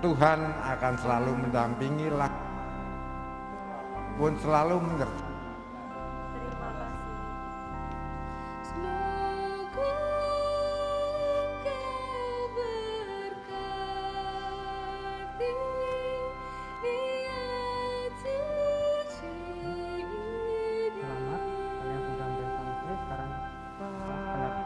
Tuhan akan selalu mendampingi pun selalu menyertai. Terima kasih. Selamat, kalian sudah bersantri, sekarang pendaftaran.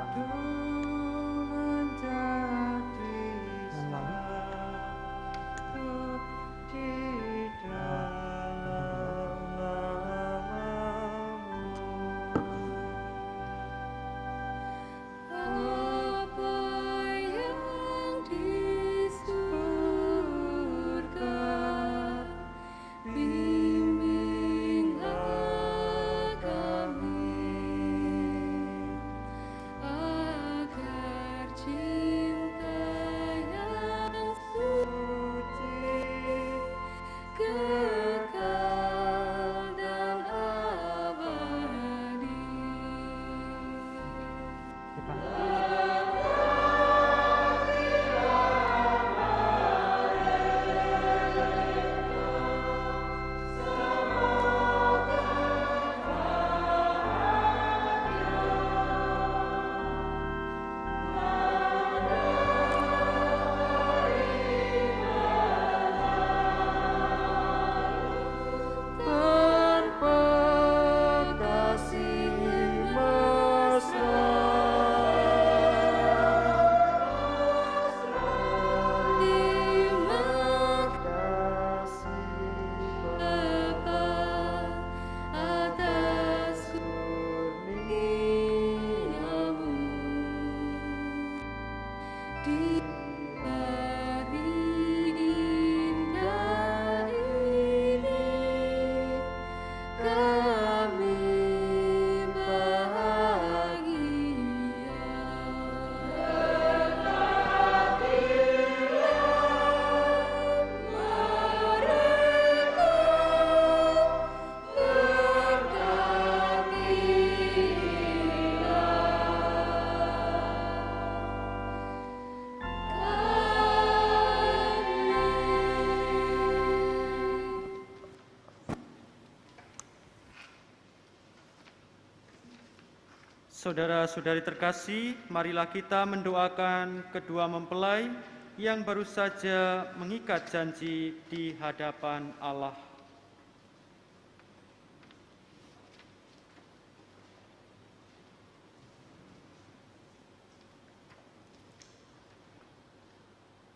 Saudara-saudari terkasih, marilah kita mendoakan kedua mempelai yang baru saja mengikat janji di hadapan Allah.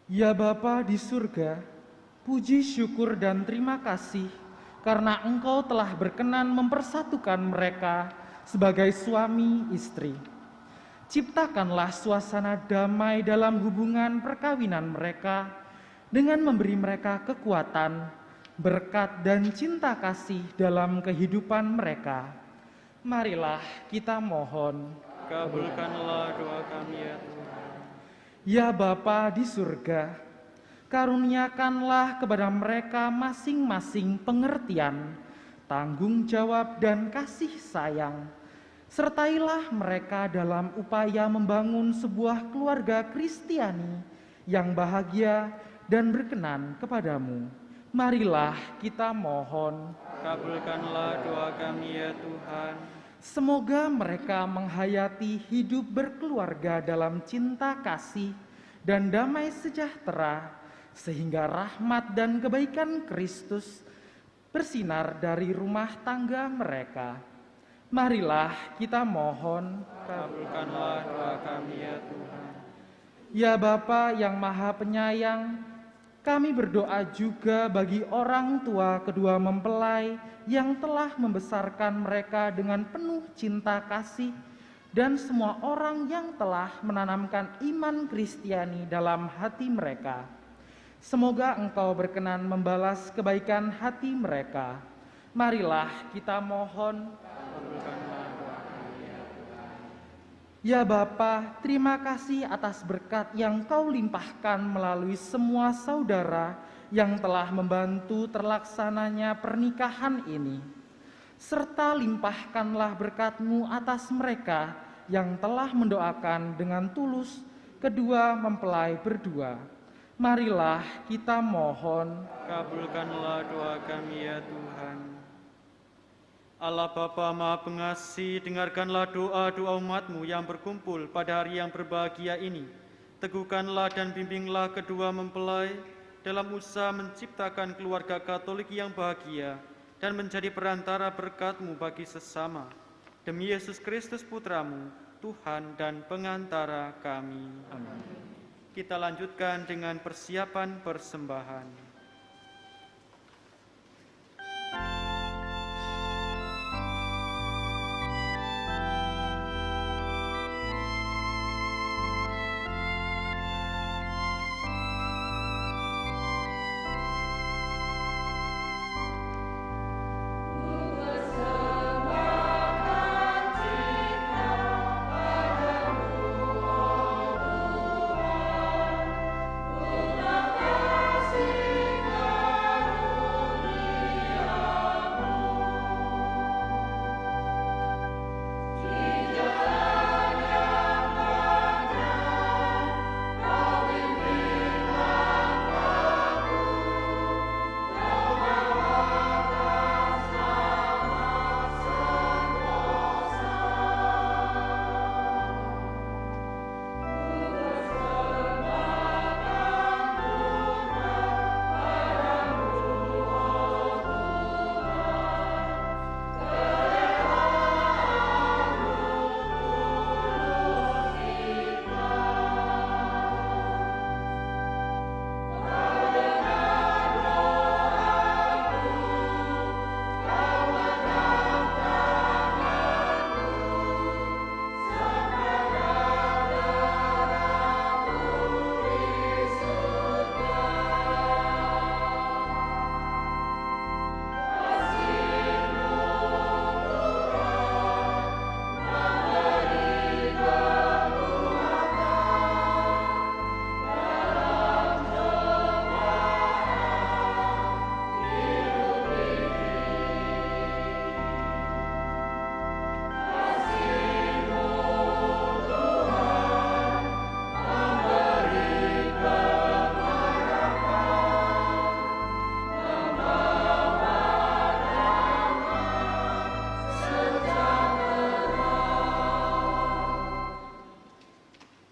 Ya Bapa di surga, puji syukur dan terima kasih karena Engkau telah berkenan mempersatukan mereka sebagai suami istri. Ciptakanlah suasana damai dalam hubungan perkawinan mereka dengan memberi mereka kekuatan, berkat dan cinta kasih dalam kehidupan mereka. Marilah kita mohon. Kabulkanlah doa kami ya Tuhan. Ya Bapa di surga, karuniakanlah kepada mereka masing-masing pengertian, tanggung jawab dan kasih sayang. Sertailah mereka dalam upaya membangun sebuah keluarga Kristiani yang bahagia dan berkenan kepadamu. Marilah kita mohon. Kabulkanlah doa kami ya Tuhan. Semoga mereka menghayati hidup berkeluarga dalam cinta kasih dan damai sejahtera, sehingga rahmat dan kebaikan Kristus bersinar dari rumah tangga mereka. Marilah kita mohon. Kabulkanlah doa kami ya Tuhan. Ya Bapa yang Maha Penyayang, kami berdoa juga bagi orang tua kedua mempelai yang telah membesarkan mereka dengan penuh cinta kasih dan semua orang yang telah menanamkan iman Kristiani dalam hati mereka. Semoga Engkau berkenan membalas kebaikan hati mereka. Marilah kita mohon. Ya Bapa, terima kasih atas berkat yang Kau limpahkan melalui semua saudara yang telah membantu terlaksananya pernikahan ini. Serta limpahkanlah berkat-Mu atas mereka yang telah mendoakan dengan tulus kedua mempelai berdua. Marilah kita mohon. Kabulkanlah doa kami ya Tuhan. Allah Bapa Maha Pengasih, dengarkanlah doa-doa umat-Mu yang berkumpul pada hari yang berbahagia ini. Teguhkanlah dan bimbinglah kedua mempelai dalam usaha menciptakan keluarga Katolik yang bahagia dan menjadi perantara berkat-Mu bagi sesama. Demi Yesus Kristus Putra-Mu, Tuhan dan pengantara kami. Amin. Kita lanjutkan dengan persiapan persembahan.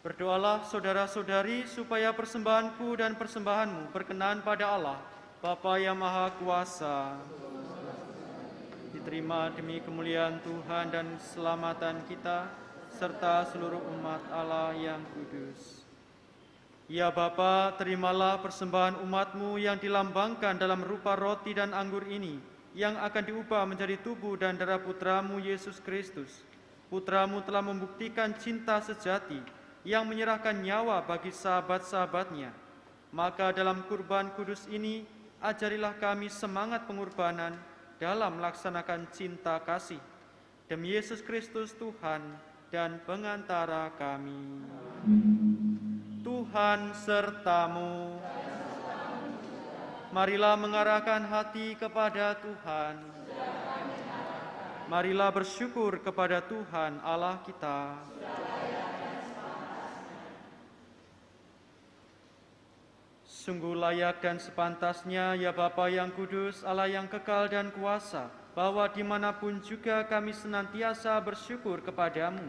Berdoalah saudara-saudari supaya persembahanku dan persembahanmu berkenan pada Allah, Bapa yang Maha Kuasa. Diterima demi kemuliaan Tuhan dan keselamatan kita, serta seluruh umat Allah yang kudus. Ya Bapa, terimalah persembahan umat-Mu yang dilambangkan dalam rupa roti dan anggur ini, yang akan diubah menjadi tubuh dan darah Putra-Mu Yesus Kristus. Putra-Mu telah membuktikan cinta sejati, yang menyerahkan nyawa bagi sahabat-sahabatnya. Maka dalam kurban kudus ini, ajarilah kami semangat pengorbanan dalam melaksanakan cinta kasih. Demi Yesus Kristus Tuhan dan pengantara kami. Tuhan sertamu. Marilah mengarahkan hati kepada Tuhan. Marilah bersyukur kepada Tuhan Allah kita. Sungguh layak dan sepantasnya, ya Bapa yang kudus, Allah yang kekal dan kuasa, bahwa dimanapun juga kami senantiasa bersyukur kepadamu.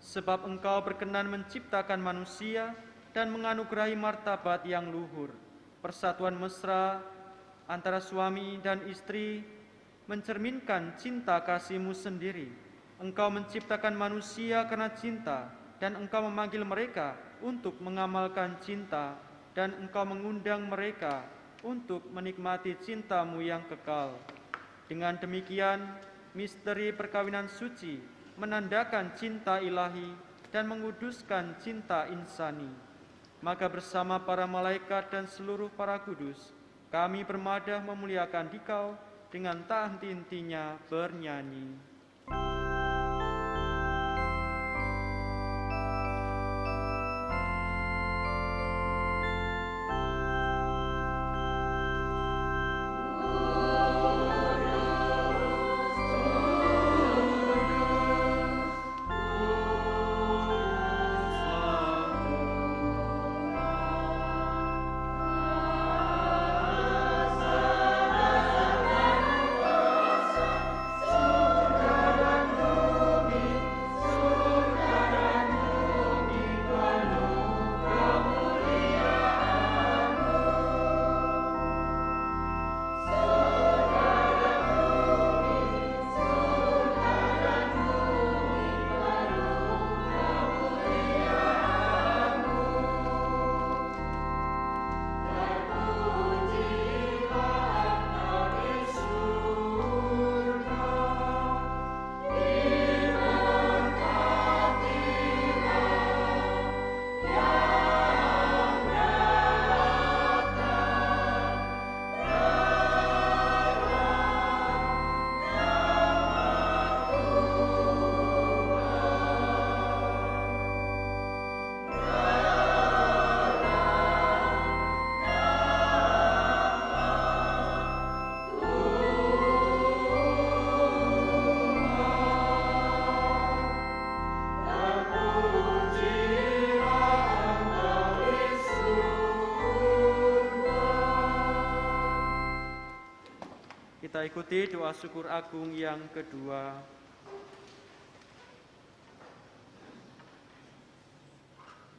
Sebab Engkau berkenan menciptakan manusia dan menganugerahi martabat yang luhur. Persatuan mesra antara suami dan istri mencerminkan cinta kasih-Mu sendiri. Engkau menciptakan manusia karena cinta, dan Engkau memanggil mereka untuk mengamalkan cinta, dan Engkau mengundang mereka untuk menikmati cinta-Mu yang kekal. Dengan demikian, misteri perkawinan suci menandakan cinta ilahi dan menguduskan cinta insani. Maka bersama para malaikat dan seluruh para kudus, kami bermadah memuliakan Dikau dengan tak henti-hentinya bernyanyi. Kita ikuti doa syukur agung yang kedua.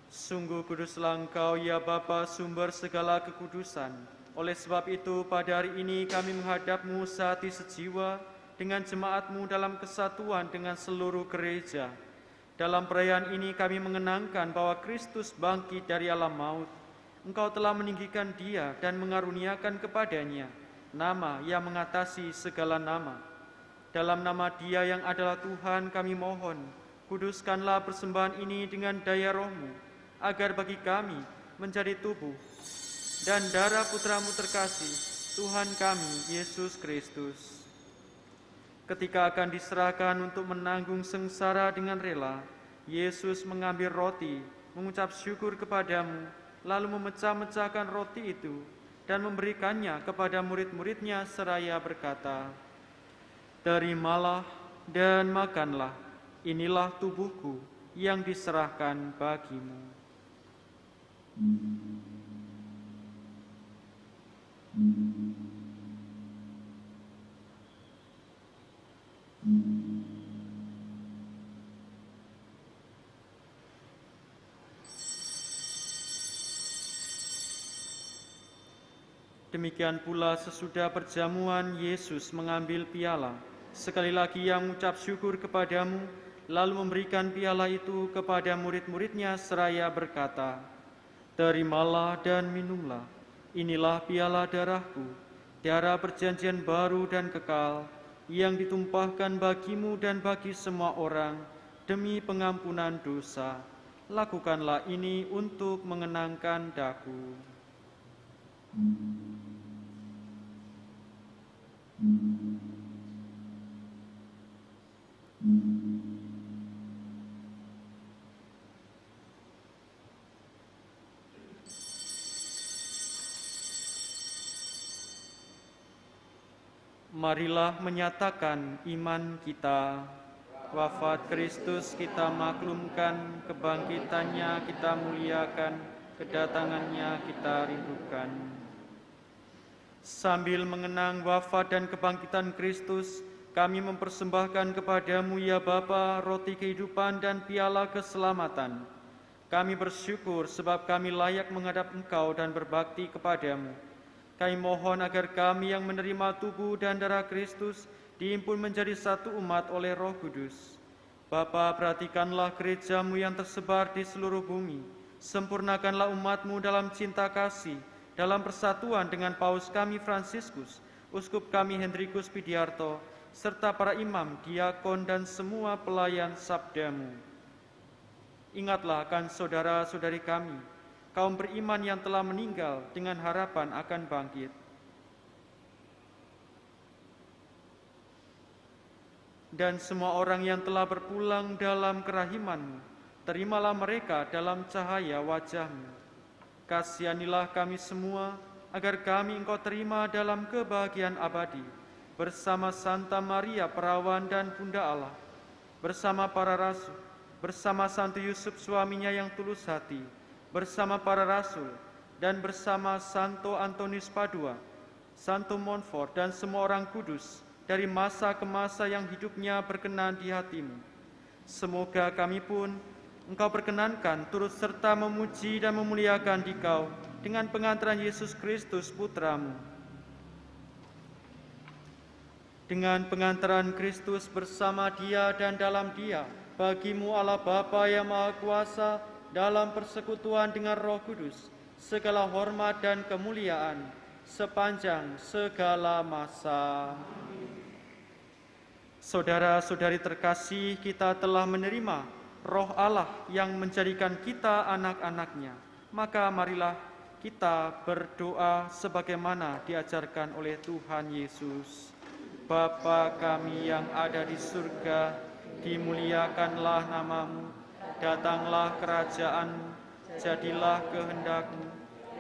Sungguh kuduslah Engkau, ya Bapa, sumber segala kekudusan. Oleh sebab itu, pada hari ini kami menghadap-Mu sehati sejiwa dengan jemaat-Mu dalam kesatuan dengan seluruh gereja. Dalam perayaan ini kami mengenangkan bahwa Kristus bangkit dari alam maut. Engkau telah meninggikan Dia dan mengaruniakan kepadanya nama yang mengatasi segala nama. Dalam nama Dia yang adalah Tuhan kami mohon, kuduskanlah persembahan ini dengan daya Roh-Mu, agar bagi kami menjadi tubuh dan darah Putra-Mu terkasih, Tuhan kami, Yesus Kristus. Ketika akan diserahkan untuk menanggung sengsara dengan rela, Yesus mengambil roti, mengucap syukur kepadamu, lalu memecah-mecahkan roti itu dan memberikannya kepada murid-muridnya seraya berkata, "Terimalah dan makanlah, inilah tubuhku yang diserahkan bagimu." Demikian pula sesudah perjamuan, Yesus mengambil piala. Sekali lagi Ia mengucap syukur kepadamu, lalu memberikan piala itu kepada murid-muridnya seraya berkata, "Terimalah dan minumlah, inilah piala darahku, darah perjanjian baru dan kekal, yang ditumpahkan bagimu dan bagi semua orang demi pengampunan dosa. Lakukanlah ini untuk mengenangkan daku." Marilah menyatakan iman kita. Wafat Kristus kita maklumkan, kebangkitannya kita muliakan, kedatangannya kita rindukan. Sambil mengenang wafat dan kebangkitan Kristus, kami mempersembahkan kepadamu, ya Bapa, roti kehidupan dan piala keselamatan. Kami bersyukur sebab kami layak menghadap Engkau dan berbakti kepadamu. Kami mohon agar kami yang menerima tubuh dan darah Kristus dihimpun menjadi satu umat oleh Roh Kudus. Bapa, perhatikanlah gereja-Mu yang tersebar di seluruh bumi. Sempurnakanlah umat-Mu dalam cinta kasih, dalam persatuan dengan Paus kami Fransiskus, Uskup kami Hendrikus Pidiarto, serta para imam, diakon, dan semua pelayan sabda-Mu. Ingatlah akan saudara-saudari kami, kaum beriman yang telah meninggal dengan harapan akan bangkit. Dan semua orang yang telah berpulang dalam kerahiman-Mu, terimalah mereka dalam cahaya wajah-Mu. Kasihanilah kami semua, agar kami Engkau terima dalam kebahagiaan abadi, bersama Santa Maria Perawan dan Bunda Allah, bersama para rasul, bersama Santo Yusuf suaminya yang tulus hati, bersama para rasul, dan bersama Santo Antonius Padua, Santo Montfort, dan semua orang kudus, dari masa ke masa yang hidupnya berkenan di hati-Mu. Semoga kami pun Engkau perkenankan turut serta memuji dan memuliakan Dikau dengan pengantaran Yesus Kristus Putra-Mu. Dengan pengantaran Kristus bersama Dia dan dalam Dia, bagi-Mu Allah Bapa yang Maha Kuasa, dalam persekutuan dengan Roh Kudus, segala hormat dan kemuliaan sepanjang segala masa. Saudara-saudari terkasih, kita telah menerima Roh Allah yang menjadikan kita anak-anak-Nya. Maka marilah kita berdoa sebagaimana diajarkan oleh Tuhan Yesus. Bapa kami yang ada di surga, dimuliakanlah nama-Mu, datanglah kerajaan-Mu, jadilah kehendak-Mu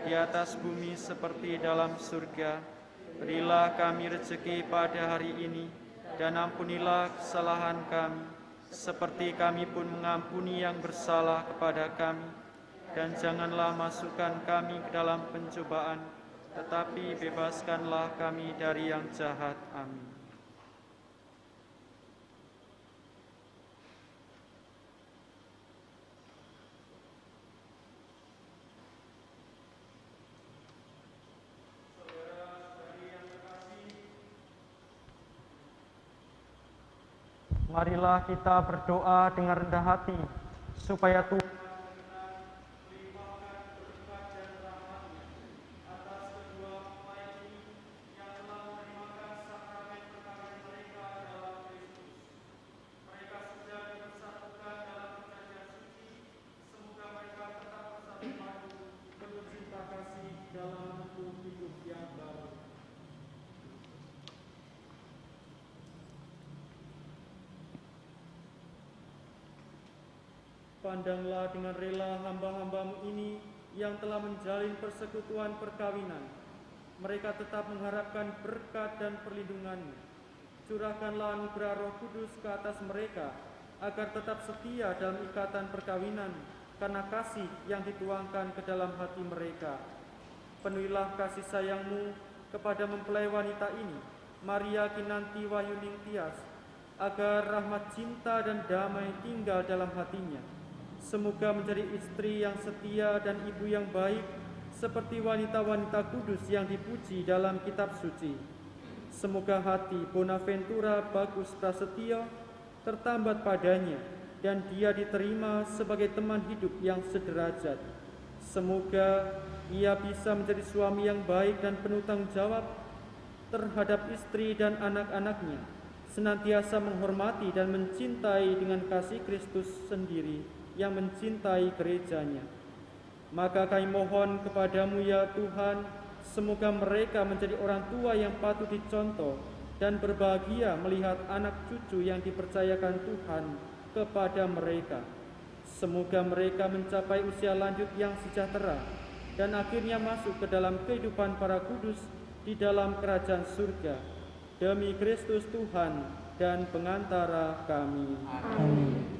di atas bumi seperti dalam surga. Berilah kami rezeki pada hari ini, dan ampunilah kesalahan kami, seperti kami pun mengampuni yang bersalah kepada kami. Dan janganlah masukkan kami ke dalam pencobaan, tetapi bebaskanlah kami dari yang jahat. Amin. Marilah kita berdoa dengan rendah hati, supaya Tuhan Pandanglah dengan rela hamba-hamba-Mu ini yang telah menjalin persekutuan perkawinan. Mereka tetap mengharapkan berkat dan perlindungan-Mu. Curahkanlah anugerah Roh Kudus ke atas mereka, agar tetap setia dalam ikatan perkawinan, karena kasih yang dituangkan ke dalam hati mereka. Penuhilah kasih sayang-Mu kepada mempelai wanita ini, Maria Kinanti Wahyuning Tias, agar rahmat cinta dan damai tinggal dalam hatinya. Semoga menjadi istri yang setia dan ibu yang baik, seperti wanita-wanita kudus yang dipuji dalam kitab suci. Semoga hati Bonaventura Bagus Prasetyo tertambat padanya, dan dia diterima sebagai teman hidup yang sederajat. Semoga ia bisa menjadi suami yang baik dan penuh tanggung jawab terhadap istri dan anak-anaknya, senantiasa menghormati dan mencintai dengan kasih Kristus sendiri yang mencintai gerejanya. Maka kami mohon kepadamu ya Tuhan, semoga mereka menjadi orang tua yang patut dicontoh dan berbahagia melihat anak cucu yang dipercayakan Tuhan kepada mereka. Semoga mereka mencapai usia lanjut yang sejahtera dan akhirnya masuk ke dalam kehidupan para kudus di dalam kerajaan surga. Demi Kristus Tuhan dan pengantara kami. Amin.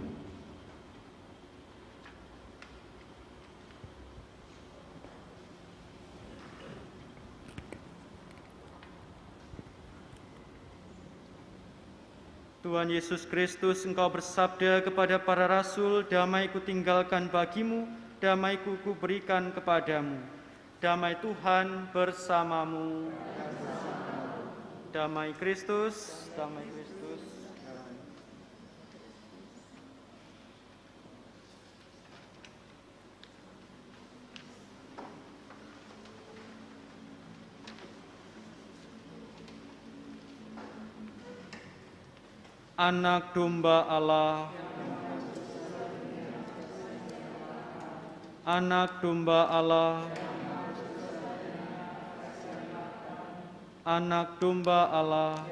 Tuhan Yesus Kristus, Engkau bersabda kepada para rasul, damai kutinggalkan bagimu, damai kuberikan kepadamu. Damai Tuhan bersamamu. Damai Kristus, damai Kristus. Anak domba Allah, Anak domba Allah, Anak domba Allah.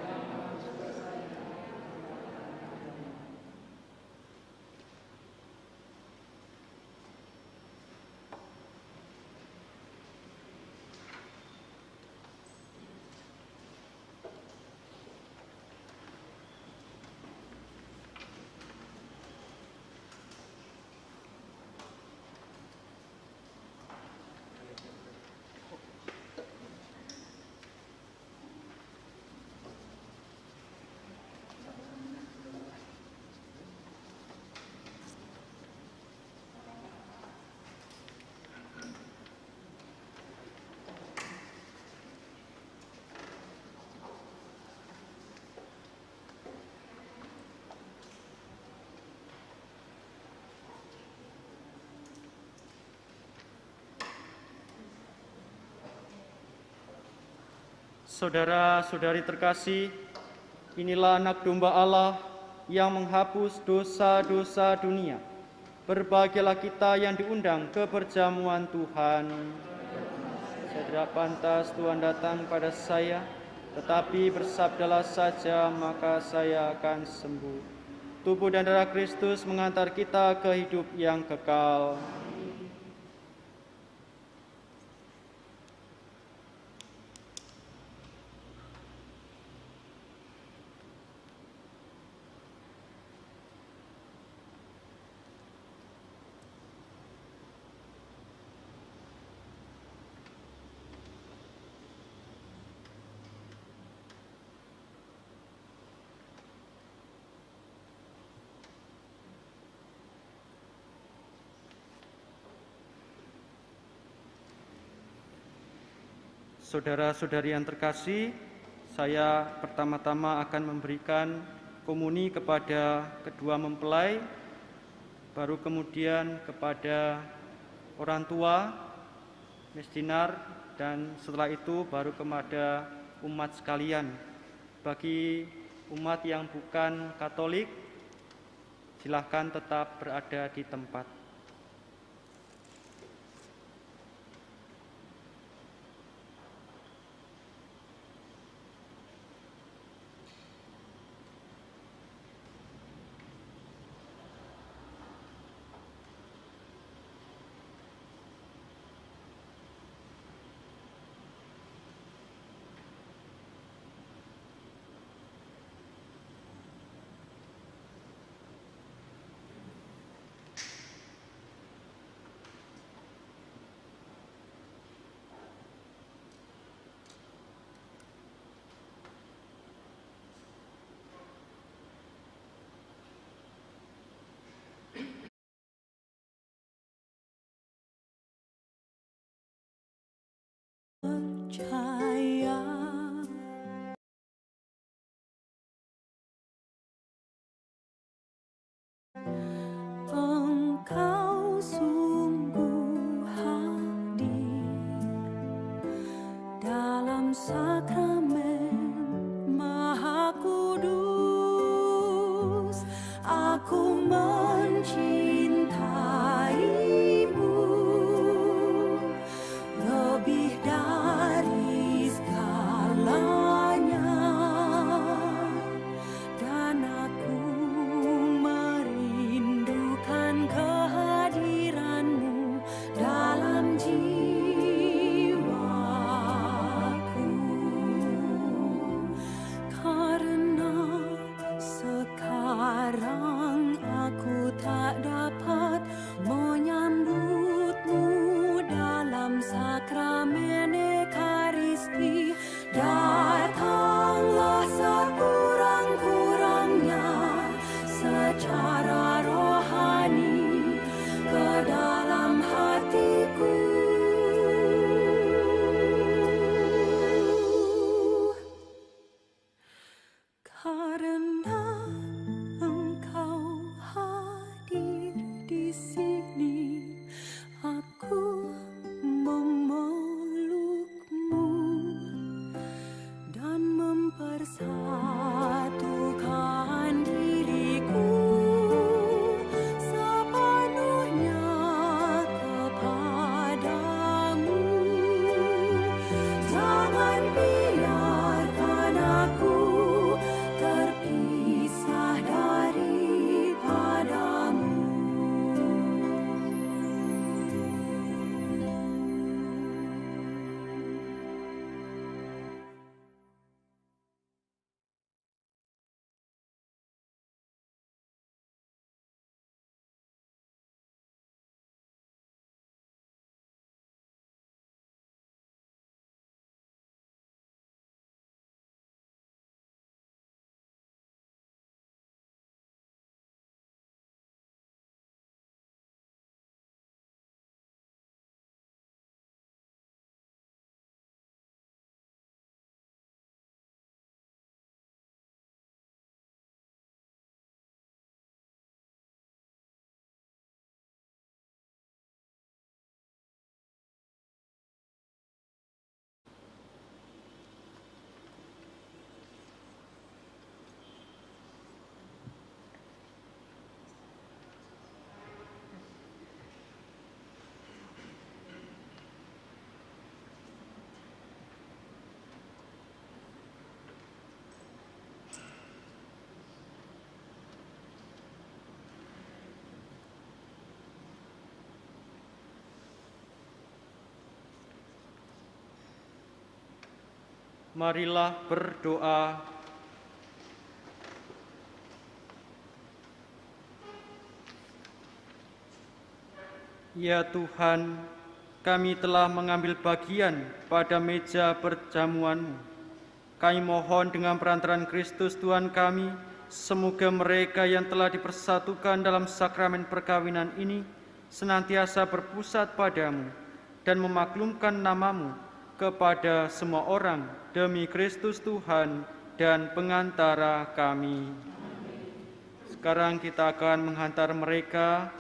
Saudara-saudari terkasih, inilah anak domba Allah yang menghapus dosa-dosa dunia. Berbahagialah kita yang diundang ke perjamuan Tuhan. Saya tidak pantas Tuhan datang pada saya, tetapi bersabdalah saja maka saya akan sembuh. Tubuh dan darah Kristus mengantar kita ke hidup yang kekal. Saudara-saudari yang terkasih, saya pertama-tama akan memberikan komuni kepada kedua mempelai, baru kemudian kepada orang tua, misdinar, dan setelah itu baru kepada umat sekalian. Bagi umat yang bukan Katolik, silahkan tetap berada di tempat. Percaya Engkau sungguh hadir dalam sakramen Maha Kudus. Aku mencintaimu lebih dari Marilah berdoa. Ya Tuhan, kami telah mengambil bagian pada meja perjamuan-Mu. Kami mohon dengan perantaraan Kristus Tuhan kami, semoga mereka yang telah dipersatukan dalam sakramen perkawinan ini senantiasa berpusat padamu dan memaklumkan nama-Mu kepada semua orang demi Kristus Tuhan dan pengantara kami. Sekarang kita akan menghantar mereka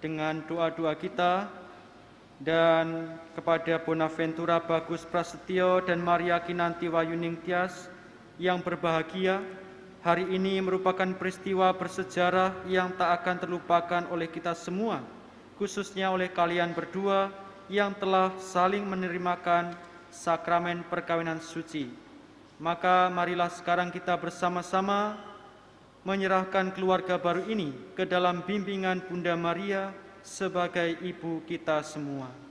dengan doa-doa kita, dan kepada Bonaventura Bagus Prasetyo dan Maria Kinanti Wayuning Tias yang berbahagia, hari ini merupakan peristiwa bersejarah yang tak akan terlupakan oleh kita semua, khususnya oleh kalian berdua yang telah saling menerimakan sakramen perkawinan suci. Maka marilah sekarang kita bersama-sama menyerahkan keluarga baru ini ke dalam bimbingan Bunda Maria sebagai ibu kita semua.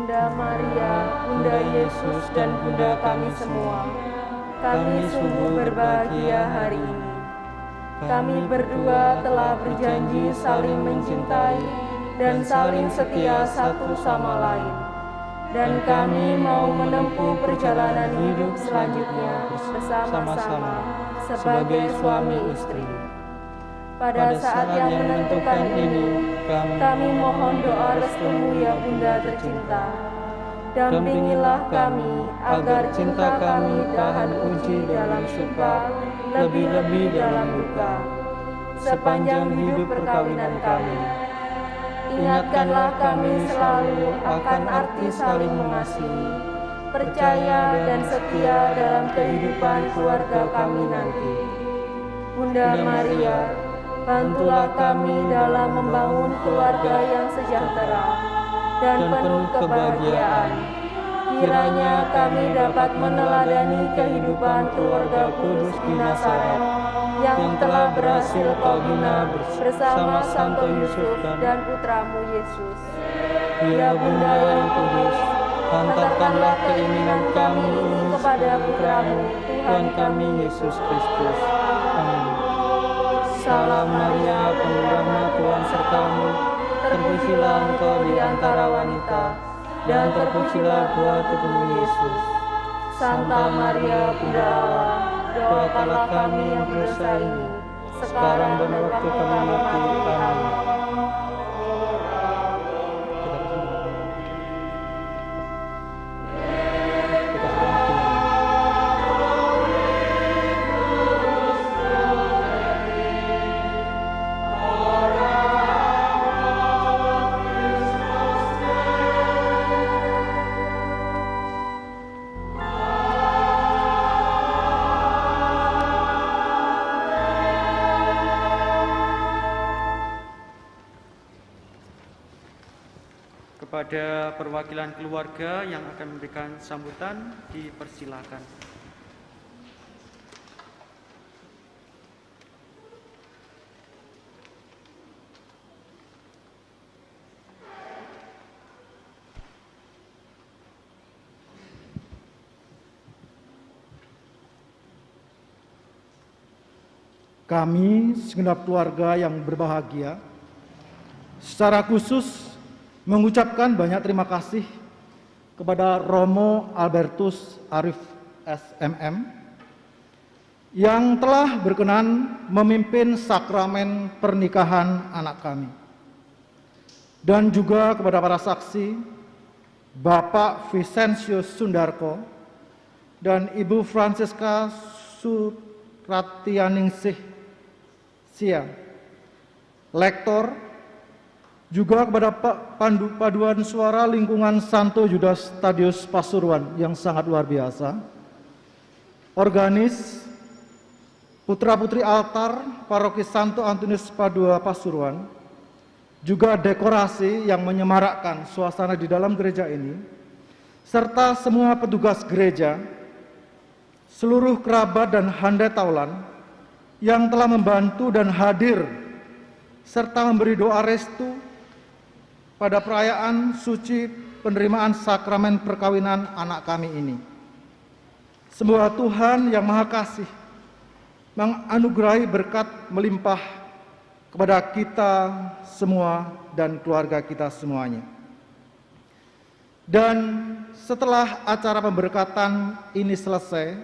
Bunda Maria, Bunda Yesus, dan Bunda kami semua, kami sungguh berbahagia hari ini. Kami berdua telah berjanji saling mencintai dan saling setia satu sama lain. Dan kami mau menempuh perjalanan hidup selanjutnya bersama-sama sebagai suami istri. Pada saat yang menentukan ini, kami mohon doa restu-Mu ya Bunda tercinta. Dampingilah kami agar cinta kami tahan uji dalam suka, lebih-lebih dalam duka, sepanjang hidup perkawinan kami. Ingatkanlah kami selalu akan arti saling mengasihi, percaya dan setia dalam kehidupan keluarga kami nanti. Bunda Maria, bantulah kami dalam membangun keluarga yang sejahtera dan penuh kebahagiaan. Kiranya kami dapat meneladani kehidupan keluarga kudus di Nazaret yang telah berhasil Kau bina bersama Santo Yusuf dan putramu Yesus. Ya Bunda yang kudus, hantarkanlah keinginan kami ini kepada putramu Tuhan kami Yesus Kristus. Amin. Salam Maria, penuh rahmat, Tuhan sertamu, terpujilah engkau di antara wanita, dan terpujilah buah tubuhmu Yesus. Santa Maria, Bunda Allah, doakanlah kami yang berdosa ini, sekarang dan waktu kami mati. Amin. Kepada perwakilan keluarga yang akan memberikan sambutan, dipersilakan. Kami segenap keluarga yang berbahagia, secara khusus mengucapkan banyak terima kasih kepada Romo Albertus Arif SMM yang telah berkenan memimpin sakramen pernikahan anak kami, dan juga kepada para saksi Bapak Vicentius Sundarko dan Ibu Francisca Supratianingsih Sia, Lektor, juga kepada paduan suara lingkungan Santo Judas Tadius Pasuruan yang sangat luar biasa, organis, putra-putri altar Paroki Santo Antonius Padua Pasuruan, juga dekorasi yang menyemarakkan suasana di dalam gereja ini, serta semua petugas gereja, seluruh kerabat dan handai taulan yang telah membantu dan hadir serta memberi doa restu pada perayaan suci penerimaan sakramen perkawinan anak kami ini. Semoga Tuhan yang Maha Kasih menganugerahi berkat melimpah kepada kita semua dan keluarga kita semuanya. Dan setelah acara pemberkatan ini selesai,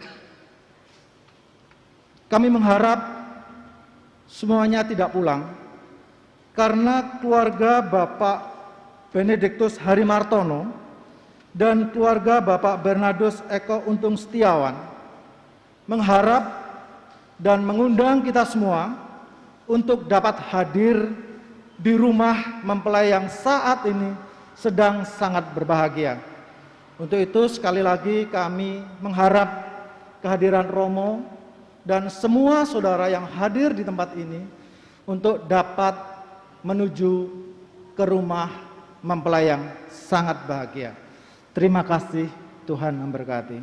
kami mengharap semuanya tidak pulang, karena keluarga Bapak Benediktus Harimartono dan keluarga Bapak Bernardus Eko Untung Setiawan mengharap dan mengundang kita semua untuk dapat hadir di rumah mempelai yang saat ini sedang sangat berbahagia. Untuk itu sekali lagi kami mengharap kehadiran Romo dan semua saudara yang hadir di tempat ini untuk dapat menuju ke rumah mempelai yang sangat bahagia. Terima kasih, Tuhan memberkati.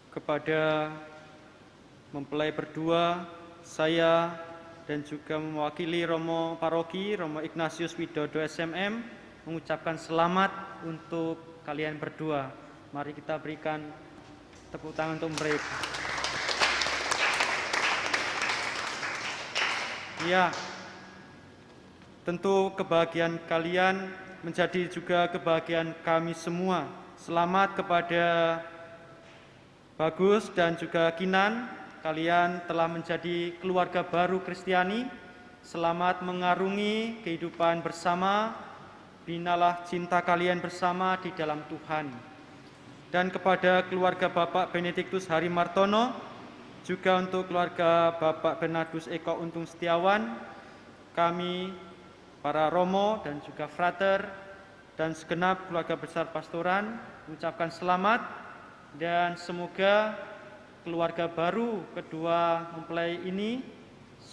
Kepada mempelai berdua, saya dan juga mewakili Romo Paroki, Romo Ignatius Widodo SMM, mengucapkan selamat untuk kalian berdua. Mari kita berikan tepuk tangan untuk mereka. Ya, tentu kebahagiaan kalian menjadi juga kebahagiaan kami semua. Selamat kepada Bagus dan juga Kinan, kalian telah menjadi keluarga baru Kristiani. Selamat mengarungi kehidupan bersama, binalah cinta kalian bersama di dalam Tuhan. Dan kepada keluarga Bapak Benediktus Harimartono, juga untuk keluarga Bapak Bernardus Eko Untung Setiawan, kami para Romo dan juga Frater dan segenap keluarga besar pastoran mengucapkan selamat, dan semoga keluarga baru kedua mempelai ini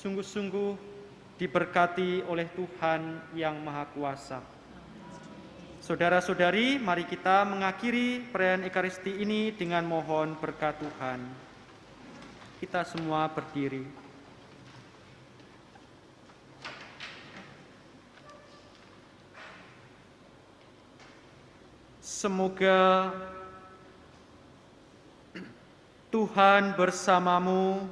sungguh-sungguh diberkati oleh Tuhan yang Maha Kuasa. Saudara-saudari, mari kita mengakhiri perayaan Ekaristi ini dengan mohon berkat Tuhan. Kita semua berdiri. Semoga Tuhan bersamamu.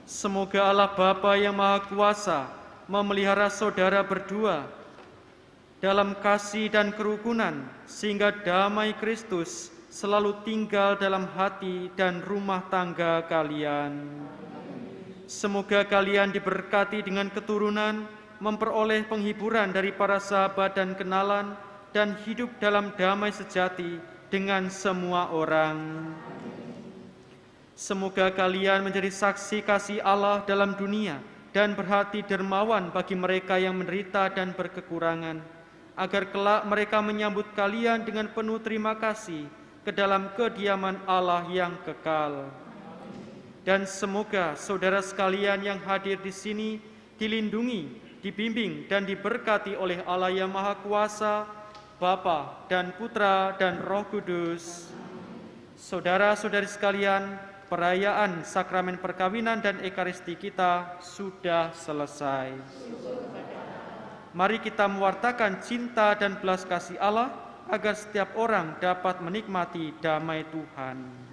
Semoga Allah Bapa yang Maha Kuasa memelihara saudara berdua dalam kasih dan kerukunan, sehingga damai Kristus selalu tinggal dalam hati dan rumah tangga kalian. Semoga kalian diberkati dengan keturunan, memperoleh penghiburan dari para sahabat dan kenalan, dan hidup dalam damai sejati dengan semua orang. Semoga kalian menjadi saksi kasih Allah dalam dunia dan berhati dermawan bagi mereka yang menderita dan berkekurangan, agar kelak mereka menyambut kalian dengan penuh terima kasih ke dalam kediaman Allah yang kekal. Dan semoga saudara sekalian yang hadir di sini dilindungi, dibimbing dan diberkati oleh Allah yang Maha Kuasa, Bapa dan Putra dan Roh Kudus. Saudara-saudari sekalian, perayaan sakramen perkawinan dan Ekaristi kita sudah selesai. Mari kita mewartakan cinta dan belas kasih Allah agar setiap orang dapat menikmati damai Tuhan.